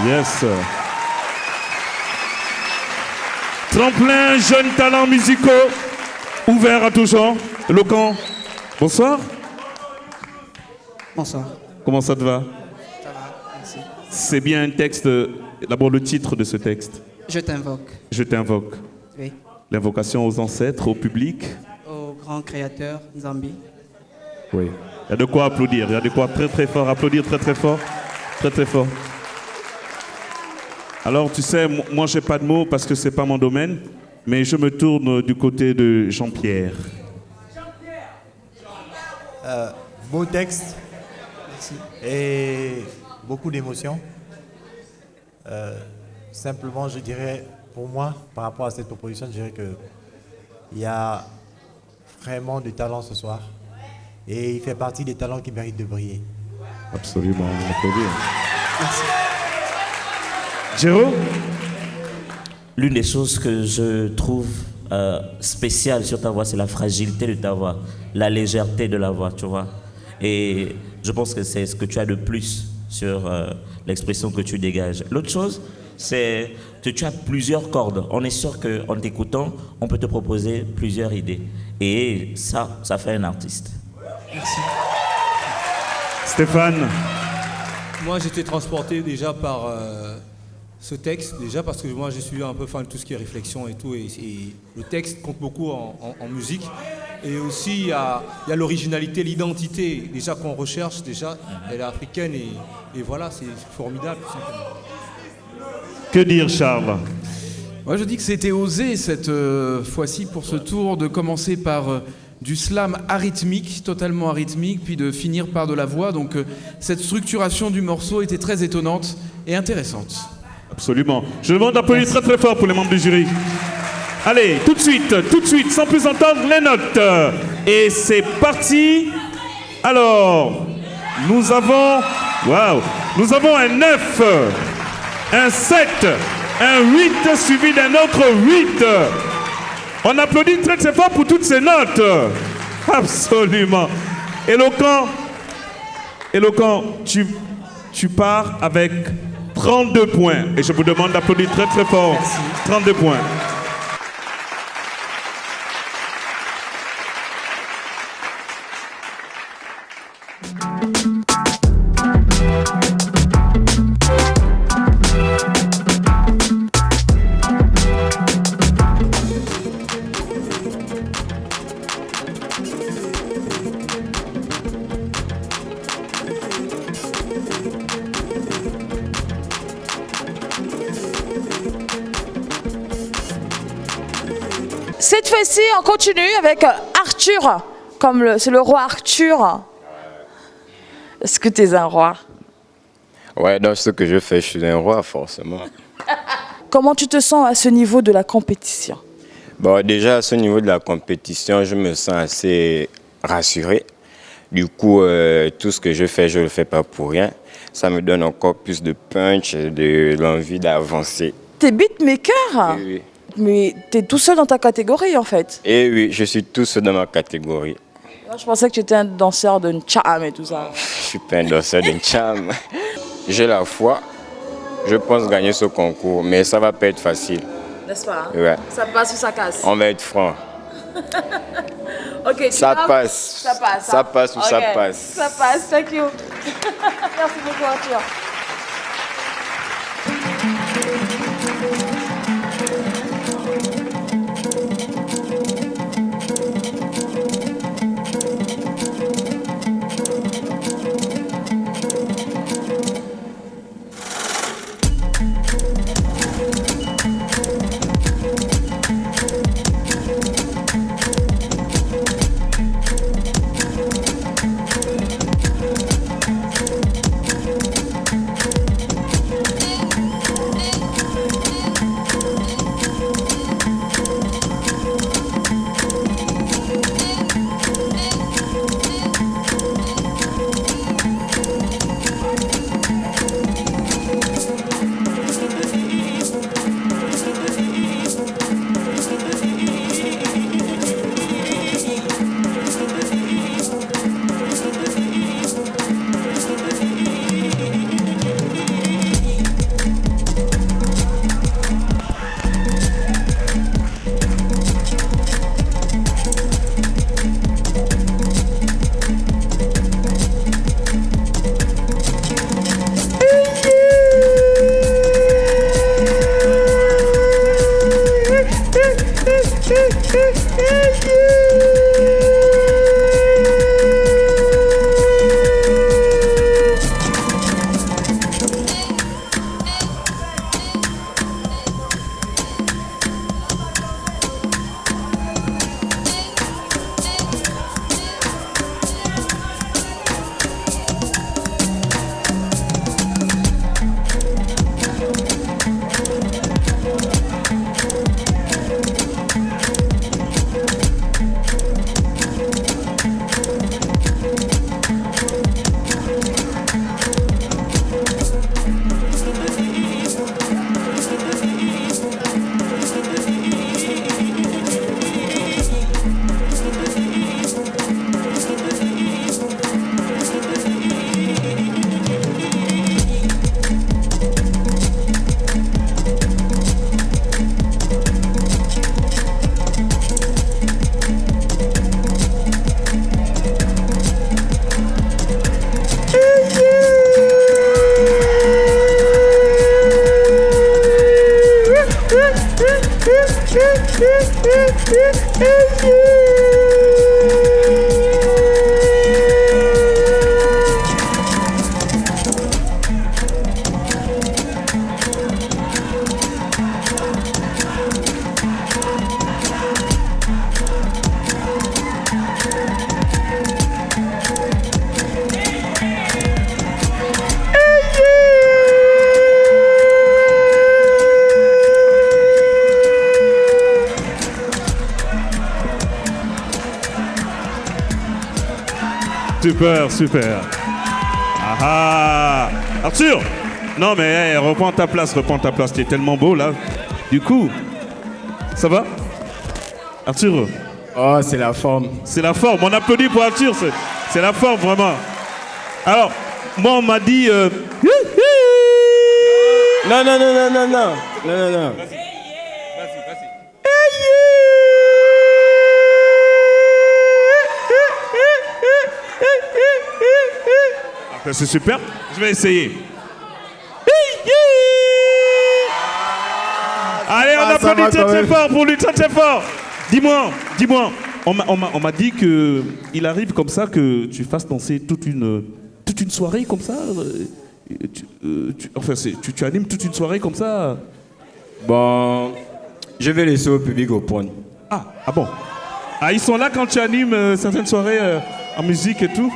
Yes. Tremplin, jeunes talents musicaux, ouvert à tous gens. Locan, bonsoir. Bonsoir. Comment ça te va? Ça va, merci. C'est bien un texte, d'abord le titre de ce texte. Je t'invoque. Je t'invoque. Oui. L'invocation aux ancêtres, au public. Au grand créateur, Zambi. Oui. Il y a de quoi applaudir, il y a de quoi très très fort, applaudir très très fort. Très très fort. Alors tu sais, moi j'ai pas de mots parce que c'est pas mon domaine, mais je me tourne du côté de Jean-Pierre. Beau texte. Merci. Et beaucoup d'émotions. Simplement, je dirais, pour moi, par rapport à cette proposition, je dirais qu'il y a vraiment du talent ce soir. Et il fait partie des talents qui méritent de briller. Absolument, on applaudit. Merci. Géraud? L'une des choses que je trouve spéciale sur ta voix, c'est la fragilité de ta voix, la légèreté de la voix, tu vois. Et je pense que c'est ce que tu as de plus sur l'expression que tu dégages. L'autre chose, c'est que tu as plusieurs cordes. On est sûr qu'en t'écoutant, on peut te proposer plusieurs idées. Et ça fait un artiste. Merci. Stéphane? Moi, j'étais transporté déjà par ce texte, déjà parce que moi, je suis un peu fan de tout ce qui est réflexion et tout. Et le texte compte beaucoup en musique. Et aussi, il y a l'originalité, l'identité, déjà qu'on recherche, déjà, elle est africaine. Et voilà, c'est formidable. Que dire, Charles? Moi, je dis que c'était osé cette fois-ci pour ce tour de commencer par du slam arythmique, totalement arythmique, puis de finir par de la voix. Donc cette structuration du morceau était très étonnante et intéressante. Absolument. Je demande d'applaudir très très fort pour les membres du jury. Allez, tout de suite, sans plus entendre les notes. Et c'est parti. Alors, nous avons un 9, un 7, un 8 suivi d'un autre 8. On applaudit très très fort pour toutes ces notes. Absolument. Éloquent, tu pars avec 32 points. Et je vous demande d'applaudir très très fort. Merci. 32 points. Cette fois-ci, on continue avec Arthur, c'est le roi Arthur. Est-ce que tu es un roi? Ouais, dans ce que je fais, je suis un roi, forcément. Comment tu te sens à ce niveau de la compétition? Bon, déjà, à ce niveau de la compétition, je me sens assez rassuré. Du coup, tout ce que je fais, je ne le fais pas pour rien. Ça me donne encore plus de punch et de l'envie d'avancer. T'es beatmaker? Oui. Mais t'es tout seul dans ta catégorie, en fait. Et oui, je suis tout seul dans ma catégorie. Moi, je pensais que tu étais un danseur de Ncham et tout ça. Je suis pas un danseur de Ncham. J'ai la foi je pense gagner ce concours, mais ça va pas être facile. N'est-ce pas? Ouais. Ça passe ou ça casse? On va être franc. Ok, Ça passe. Ça passe. Ça passe ou ça Ok. passe. Ça passe, thank you. Merci beaucoup, Arthur. Super, super. Ah ah. Arthur! Non mais hey, reprends ta place, tu es tellement beau là. Du coup, ça va? Arthur? Oh, c'est la forme. C'est la forme, on applaudit pour Arthur, c'est la forme vraiment. Alors, moi on m'a dit... Non, non, non, non, non, non. Non, non, non. C'est super, je vais essayer. Allez, on applaudit très fort pour lui, très fort. Dis-moi, on m'a dit que il arrive comme ça que tu fasses danser toute une soirée comme ça. Tu animes toute une soirée comme ça. Bon, je vais laisser au public répondre. Ah bon. Ah, ils sont là quand tu animes certaines soirées en musique et tout.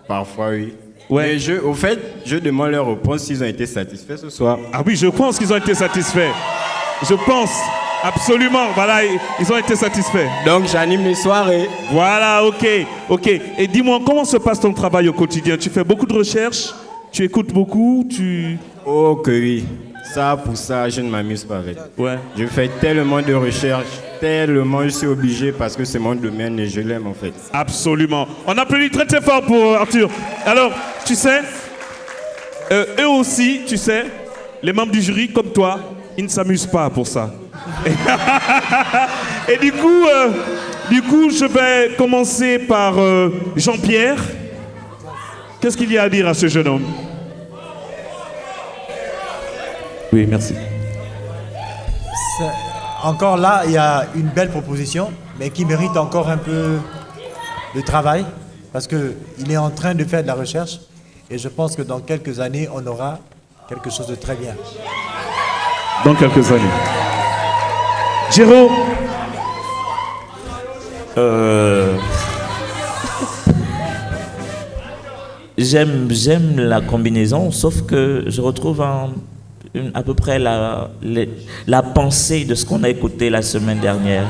Parfois, oui. Ouais. Mais au fait, je demande leur réponse s'ils ont été satisfaits ce soir. Ah oui, je pense qu'ils ont été satisfaits. Je pense, absolument. Voilà, ils ont été satisfaits. Donc, j'anime les soirées. Voilà, ok. Et dis-moi, comment se passe ton travail au quotidien? Tu fais beaucoup de recherches? Tu écoutes beaucoup? Oh que oui. Ça, pour ça, je ne m'amuse pas avec. Ouais. Je fais tellement de recherches, tellement je suis obligé parce que c'est mon domaine et je l'aime en fait. Absolument. On applaudit très fort pour Arthur. Alors, tu sais, eux aussi, tu sais, les membres du jury, comme toi, ils ne s'amusent pas pour ça. Et du coup, je vais commencer par Jean-Pierre. Qu'est-ce qu'il y a à dire à ce jeune homme? Oui, merci. Encore là, il y a une belle proposition, mais qui mérite encore un peu de travail, parce qu'il est en train de faire de la recherche, et je pense que dans quelques années, on aura quelque chose de très bien. Dans quelques années. Géraud. J'aime la combinaison, sauf que je retrouve à peu près la pensée de ce qu'on a écouté la semaine dernière.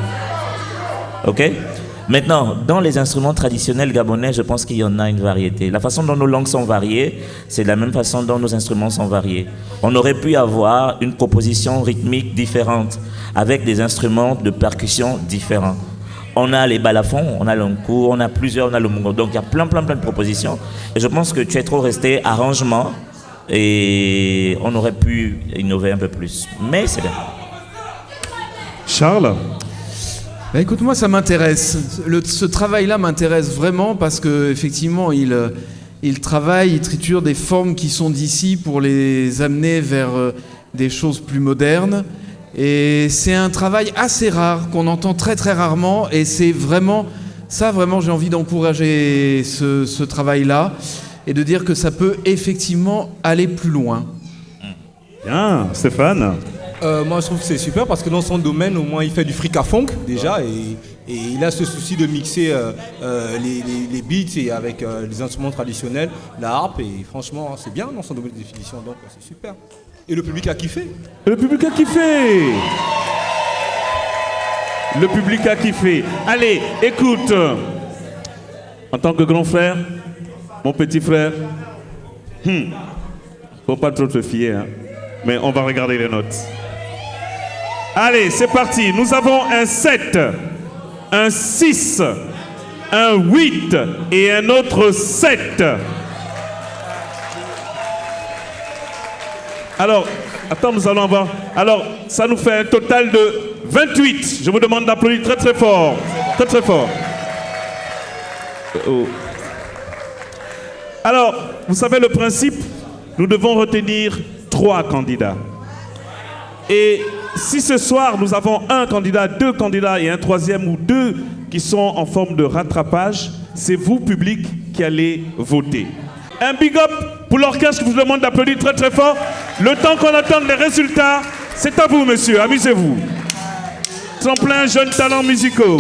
Ok? Maintenant, dans les instruments traditionnels gabonais, je pense qu'il y en a une variété. La façon dont nos langues sont variées, c'est de la même façon dont nos instruments sont variés. On aurait pu avoir une proposition rythmique différente, avec des instruments de percussion différents. On a les balafons, on a l'onkou, on a le mungo. Donc il y a plein de propositions. Et je pense que tu es trop resté arrangement et on aurait pu innover un peu plus. Mais c'est bien. Charles? Bah écoute, moi ça m'intéresse. Ce travail-là m'intéresse vraiment parce qu'effectivement il travaille, il triture des formes qui sont d'ici pour les amener vers des choses plus modernes. Et c'est un travail assez rare, qu'on entend très rarement, et c'est vraiment, j'ai envie d'encourager ce travail-là, et de dire que ça peut effectivement aller plus loin. Bien, Stéphane? Moi je trouve que c'est super, parce que dans son domaine, au moins il fait du fric à funk, déjà, et il a ce souci de mixer les beats et avec les instruments traditionnels, la harpe, et franchement c'est bien dans son domaine de définition, donc c'est super. Et le public a kiffé. Le public a kiffé. Le public a kiffé. Allez, écoute. En tant que grand frère, mon petit frère, faut pas trop te fier, hein. Mais on va regarder les notes. Allez, c'est parti. Nous avons un 7, un 6, un 8 et un autre 7. Alors, attends, nous allons avoir... Alors, ça nous fait un total de 28. Je vous demande d'applaudir très fort. Très fort. Oh. Alors, vous savez le principe, nous devons retenir 3 candidats. Et si ce soir, nous avons un candidat, 2 candidats et un 3e ou 2 qui sont en forme de rattrapage, c'est vous, public, qui allez voter. Un big up pour l'orchestre, je vous demande d'applaudir très fort. Le temps qu'on attend les résultats, c'est à vous, monsieur. Amusez-vous. Tremplin jeunes talents musicaux.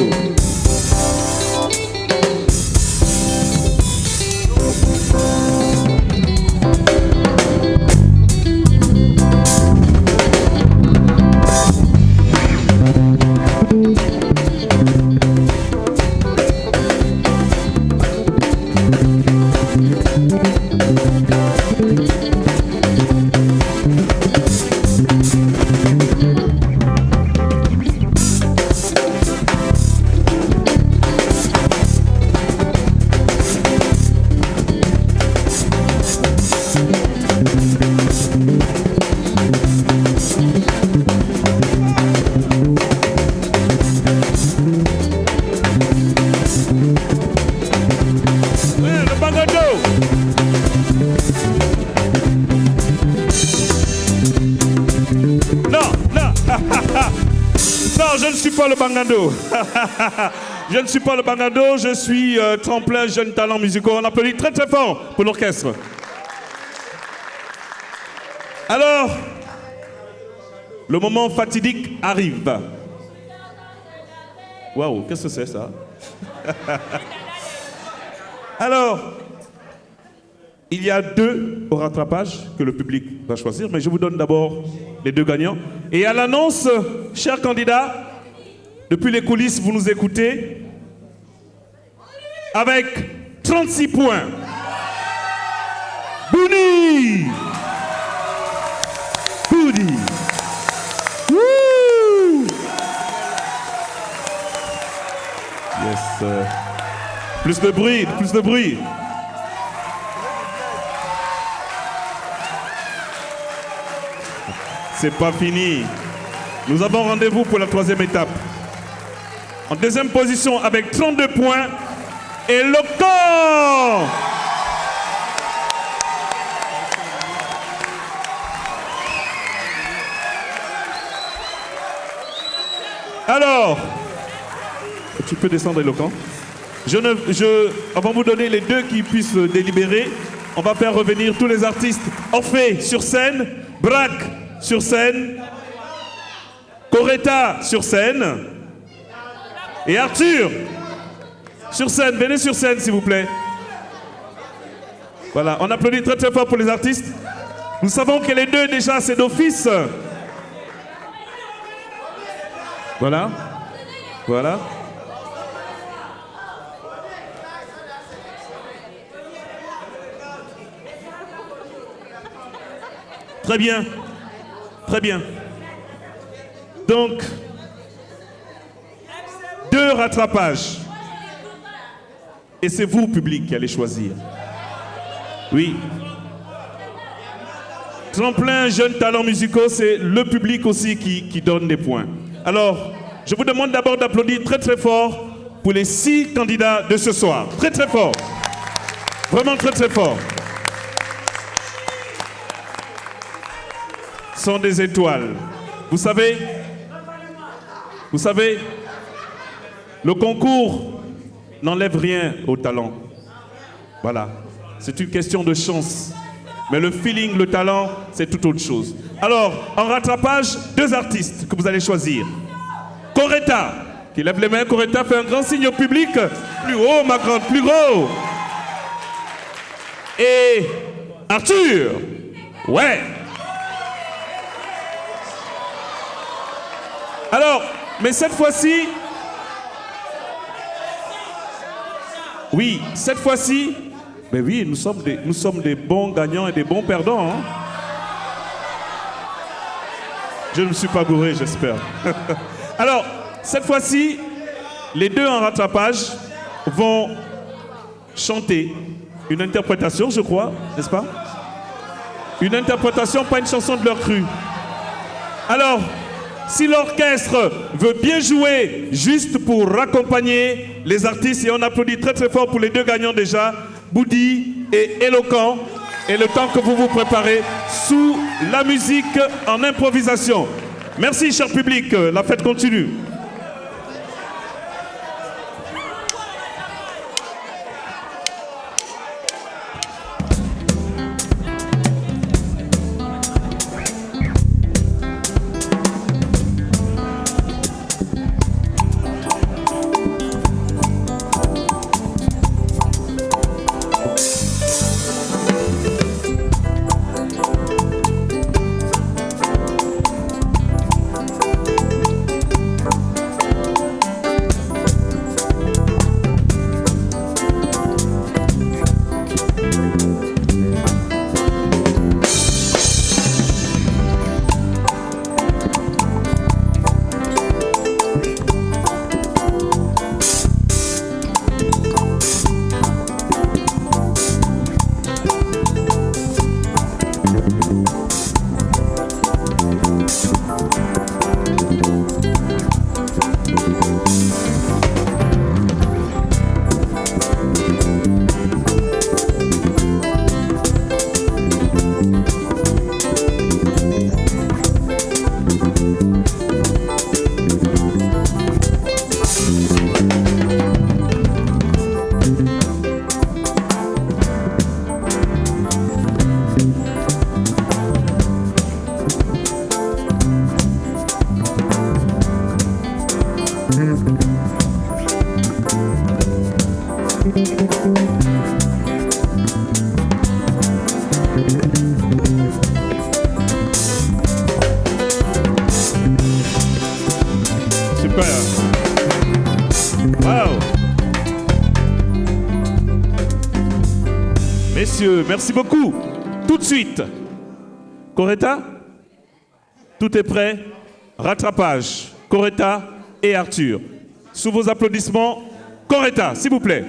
Je ne suis pas le bangando. Je ne suis pas le bangando, je suis tremplin jeunes talents musicaux. On applaudit très fort pour l'orchestre. Alors, le moment fatidique arrive. Waouh, qu'est-ce que c'est ça? Alors, il y a 2 au rattrapage que le public va choisir, mais je vous donne d'abord les 2 gagnants. Et à l'annonce, chers candidats, depuis les coulisses, vous nous écoutez, avec 36 points. Bouni! Bouni! Wouh! Yes. Plus de bruit, plus de bruit. c'est pas fini. Nous avons rendez-vous pour la troisième étape. En deuxième position avec 32 points, Eloquent. Alors, tu peux descendre, Eloquent. On va vous donner les deux qui puissent délibérer. On va faire revenir tous les artistes. Orphée sur scène, Braque sur scène, Coretta sur scène et Arthur sur scène. Venez sur scène, s'il vous plaît. Voilà, on applaudit très très fort pour les artistes. Nous savons que les deux déjà, c'est d'office. Voilà. Voilà. Très bien. Très bien. Donc, 2 rattrapages. Et c'est vous, public, qui allez choisir. Oui. Tremplin, jeunes talents musicaux, c'est le public aussi qui donne des points. Alors, je vous demande d'abord d'applaudir très très fort pour les 6 candidats de ce soir. Très très fort. Vraiment très très fort. Ce sont des étoiles. Vous savez, le concours n'enlève rien au talent. Voilà. C'est une question de chance. Mais le feeling, le talent, c'est tout autre chose. Alors, en rattrapage, 2 artistes que vous allez choisir. Coretta, qui lève les mains. Coretta fait un grand signe au public. Plus haut, ma grande, plus gros. Et Arthur. Ouais. Alors, mais cette fois-ci, oui, cette fois-ci, mais oui, nous sommes des bons gagnants et des bons perdants. Hein? Je ne me suis pas gouré, j'espère. Alors, cette fois-ci, les 2 en rattrapage vont chanter une interprétation, je crois, n'est-ce pas? Une interprétation, pas une chanson de leur cru. Alors, si l'orchestre veut bien jouer juste pour raccompagner les artistes, et on applaudit très très fort pour les 2 gagnants déjà, Boudi et Eloquent, et le temps que vous vous préparez sous la musique en improvisation. Merci, cher public, la fête continue. Super. Wow. Messieurs, merci beaucoup. Tout de suite. Coretta, tout est prêt. Rattrapage. Coretta et Arthur. Sous vos applaudissements, Coretta, s'il vous plaît.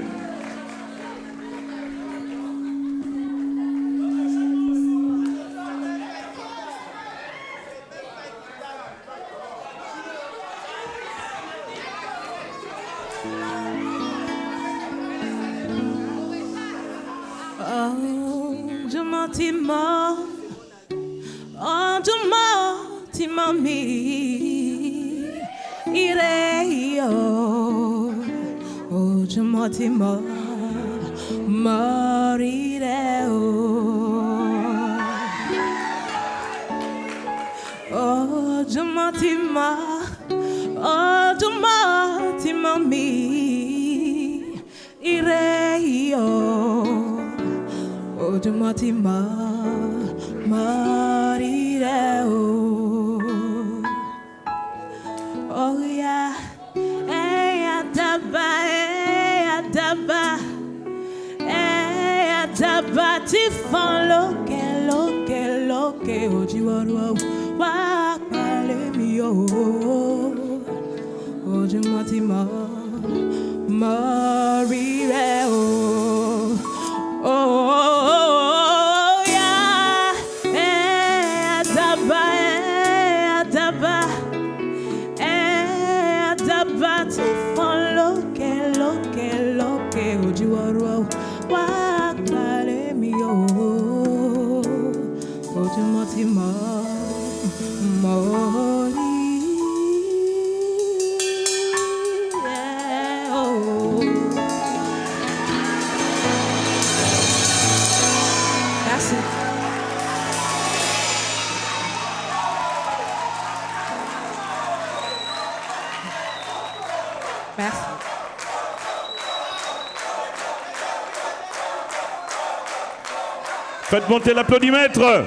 Faites monter l'applaudimètre.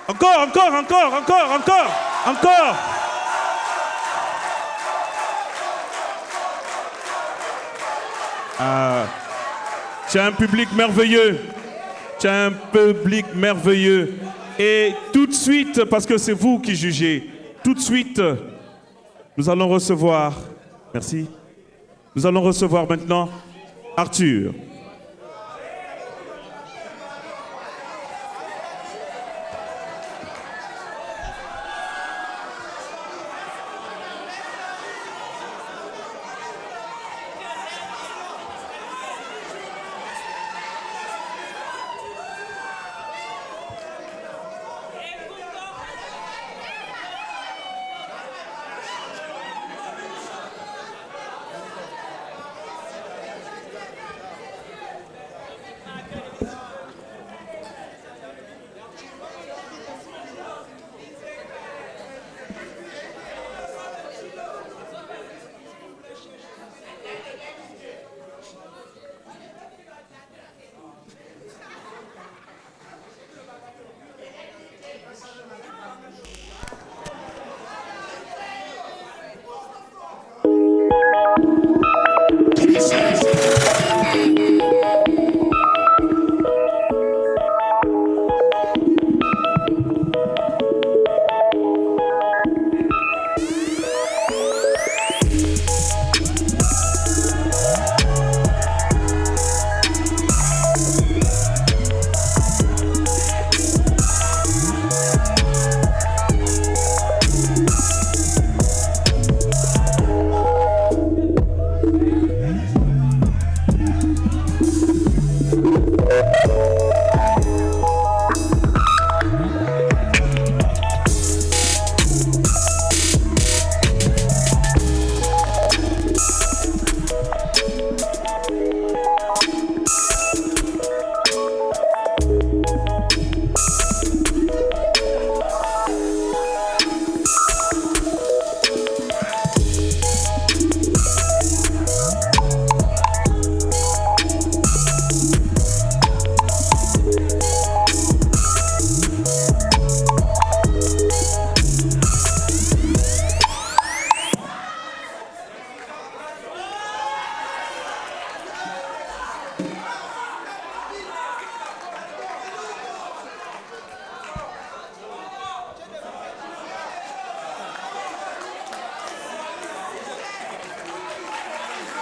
Encore, encore, encore, encore, encore, encore. Ah, tu as un public merveilleux. Tu as un public merveilleux. Et tout de suite, parce que c'est vous qui jugez, tout de suite, nous allons recevoir, merci, nous allons recevoir maintenant Arthur.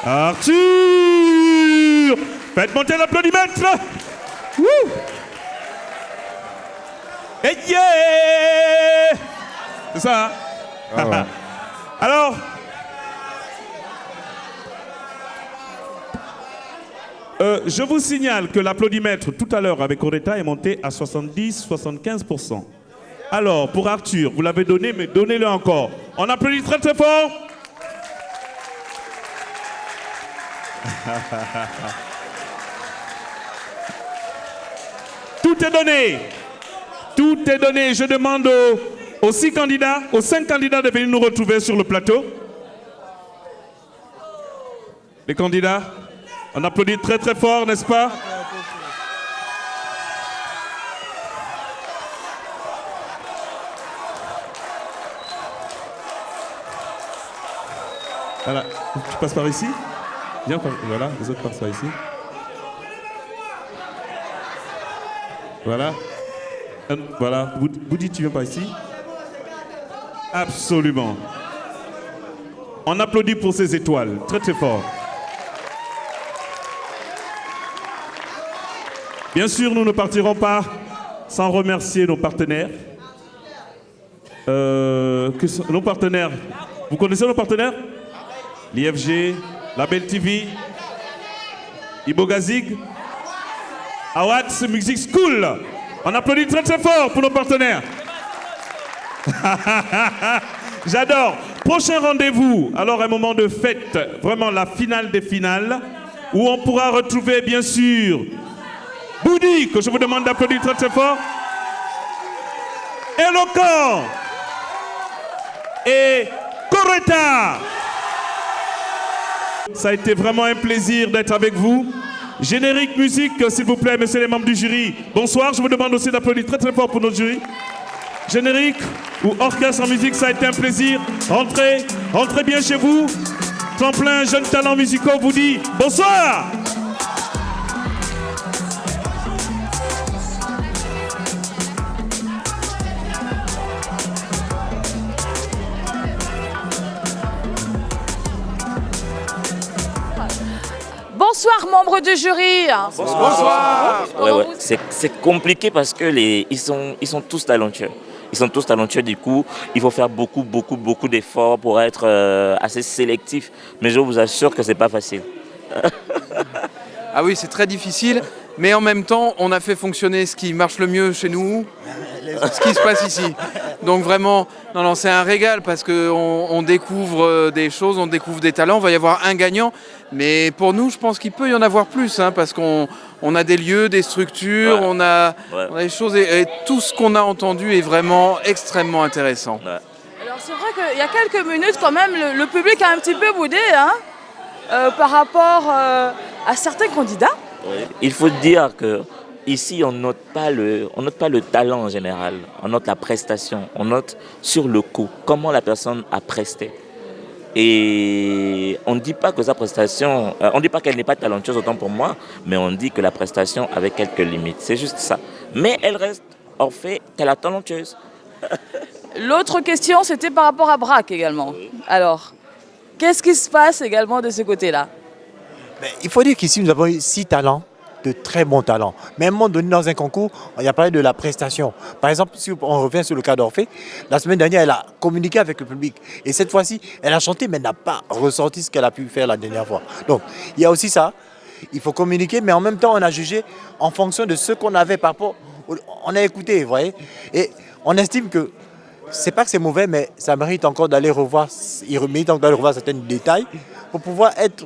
Arthur! Faites monter l'applaudimètre! Wouh! Et yeah! C'est ça, hein? Ah ouais. Alors, Je vous signale que l'applaudimètre tout à l'heure avec Coretta est monté à 70-75%. Alors, pour Arthur, vous l'avez donné, mais donnez-le encore. On applaudit très très fort. Tout est donné. Tout est donné. Je demande aux 5 candidats de venir nous retrouver sur le plateau. Les candidats, on applaudit très très fort, n'est-ce pas? Voilà, tu passes par ici. Viens, voilà, les autres passent par ici. Voilà. Voilà, Boudi, tu viens par ici? Absolument. On applaudit pour ces étoiles, très très fort. Bien sûr, nous ne partirons pas sans remercier nos partenaires. Nos partenaires, vous connaissez nos partenaires? L'IFG, Label TV, Ibogazig, Awards Music School. On applaudit très très fort pour nos partenaires. J'adore. Prochain rendez-vous, alors un moment de fête, vraiment la finale des finales, où on pourra retrouver bien sûr Boudi, que je vous demande d'applaudir très très fort, Éloquent et Coretta. Ça a été vraiment un plaisir d'être avec vous. Générique musique, s'il vous plaît, messieurs les membres du jury. Bonsoir, je vous demande aussi d'applaudir très très fort pour notre jury. Générique ou orchestre en musique, ça a été un plaisir. Rentrez bien chez vous. Tremplin Jeunes Talents Musicaux vous dit bonsoir. Bonsoir, membres du jury. Bonsoir. Ouais. C'est compliqué parce que ils sont tous talentueux. Ils sont tous talentueux, du coup, il faut faire beaucoup d'efforts pour être assez sélectif. Mais je vous assure que c'est pas facile. Ah oui, c'est très difficile, mais en même temps, on a fait fonctionner ce qui marche le mieux chez nous, ce qui se passe ici. Donc vraiment, non, c'est un régal parce qu'on découvre des choses, on découvre des talents, il va y avoir un gagnant. Mais pour nous, je pense qu'il peut y en avoir plus, parce qu'on a des lieux, des structures, on a des choses, et tout ce qu'on a entendu est vraiment extrêmement intéressant. Ouais. Alors c'est vrai qu'il y a quelques minutes quand même, le public a un petit peu boudé par rapport à certains candidats. Il faut dire que ici, on note pas le talent en général, on note la prestation, on note sur le coup, comment la personne a presté. Et on ne dit pas que sa prestation, on ne dit pas qu'elle n'est pas talentueuse autant pour moi, mais on dit que la prestation avait quelques limites, c'est juste ça. Mais elle reste en fait qu'elle est talentueuse. L'autre question, c'était par rapport à Braque également. Alors, qu'est-ce qui se passe également de ce côté-là? Il faut dire qu'ici, nous avons eu 6 talents, de très bons talents. Mais à un moment donné, dans un concours, il y a parlé de la prestation. Par exemple, si on revient sur le cas d'Orphée, la semaine dernière, elle a communiqué avec le public. Et cette fois-ci, elle a chanté, mais elle n'a pas ressorti ce qu'elle a pu faire la dernière fois. Donc, il y a aussi ça. Il faut communiquer, mais en même temps, on a jugé en fonction de ce qu'on avait par rapport. On a écouté, vous voyez. Et on estime que c'est pas que c'est mauvais, mais ça mérite encore d'aller revoir. Il mérite encore d'aller revoir certains détails pour pouvoir être,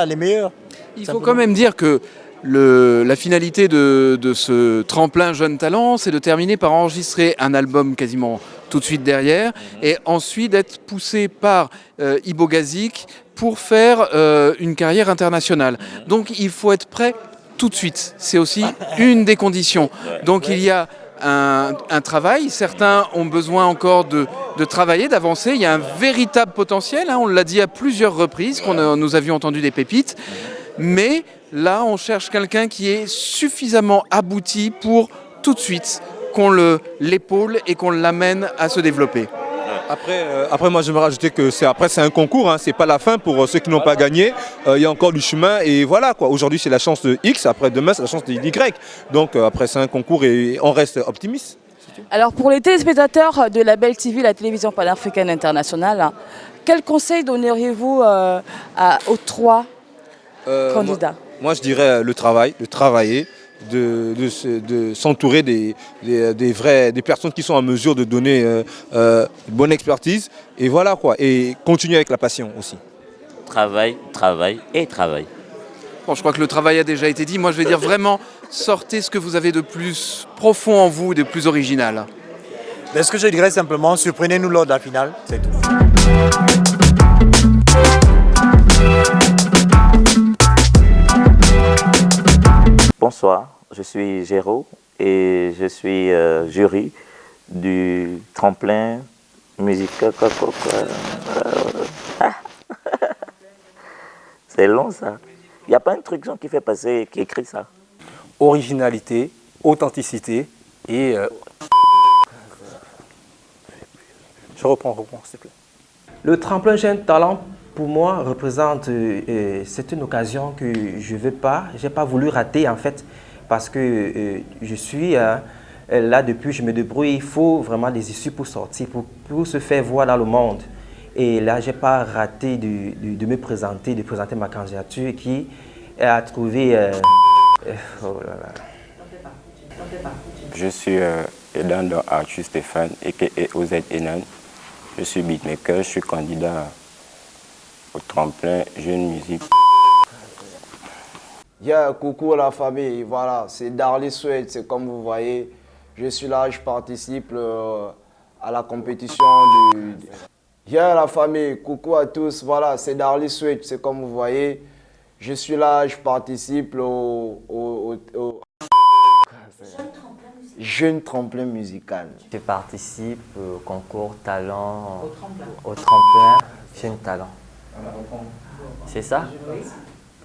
les meilleurs. Il faut quand même dire que la finalité de ce tremplin Jeunes Talents, c'est de terminer par enregistrer un album quasiment tout de suite derrière, et ensuite d'être poussé par Ibogazig pour faire une carrière internationale. Donc il faut être prêt tout de suite. C'est aussi une des conditions. Donc il y a un travail. Certains ont besoin encore de travailler, d'avancer. Il y a un véritable potentiel. On l'a dit à plusieurs reprises, nous avions entendu des pépites. Mais là, on cherche quelqu'un qui est suffisamment abouti pour tout de suite qu'on l'épaule et qu'on l'amène à se développer. Après, moi, je vais rajouter que c'est un concours, c'est pas la fin pour ceux qui n'ont pas gagné. Il y a encore du chemin et voilà quoi. Aujourd'hui, c'est la chance de X, après demain, c'est la chance de Y. Donc après, c'est un concours et on reste optimiste. Alors pour les téléspectateurs de Label TV, la télévision panafricaine internationale, quel conseil donneriez-vous aux 3 candidats? Moi je dirais le travail, de travailler, de s'entourer des personnes qui sont en mesure de donner une bonne expertise. Et voilà quoi, et continuer avec la passion aussi. Travail, travail et travail. Bon, je crois que le travail a déjà été dit. Moi, je vais dire vraiment, sortez ce que vous avez de plus profond en vous, de plus original. Mais ce que je dirais simplement, surprenez-nous lors de la finale, c'est tout. Bonsoir, je suis Géraud et je suis jury du tremplin musical. C'est long ça. Il n'y a pas un truc qui fait passer, qui écrit ça. Originalité, authenticité et... Je reprends s'il te plaît. Le tremplin Jeune Talent, pour moi, représente... c'est une occasion que je n'ai pas voulu rater en fait, parce que je suis là depuis, je me débrouille, il faut vraiment des issues pour sortir, pour se faire voir dans le monde. Et là, je n'ai pas raté de me présenter, de présenter ma candidature qui a trouvé... oh là là. Je suis aidant de Arthur Stéphane et OZ Enan. Je suis beatmaker, je suis candidat au tremplin Jeune Musique. Coucou à la famille, voilà, c'est Darly Sweat, c'est comme vous voyez. Je suis là, je participe à la compétition du... la famille, coucou à tous, voilà, c'est Darly Sweat, c'est comme vous voyez. Je suis là, je participe au Jeune Tremplin Musical. Je participe au concours talent, au tremplin Jeune Talent. C'est ça?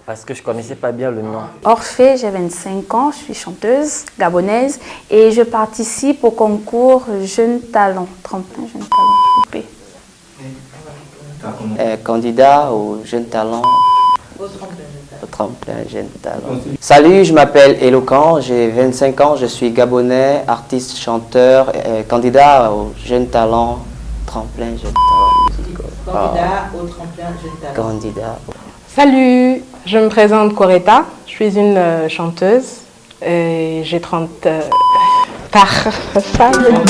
Parce que je ne connaissais pas bien le nom. Orphée, j'ai 25 ans, je suis chanteuse gabonaise et je participe au concours Jeune Talent, tremplin Jeune Talent. Candidat au Jeune Talent. Au tremplin Jeune Talent. Salut, je m'appelle Eloquent, j'ai 25 ans, je suis gabonais, artiste, chanteur, candidat au Jeune Talent, tremplin Jeune Talent. Candidat au tremplin Jeune Talent. Candidat. Salut, je me présente Coretta, je suis une chanteuse et j'ai 30 par femme.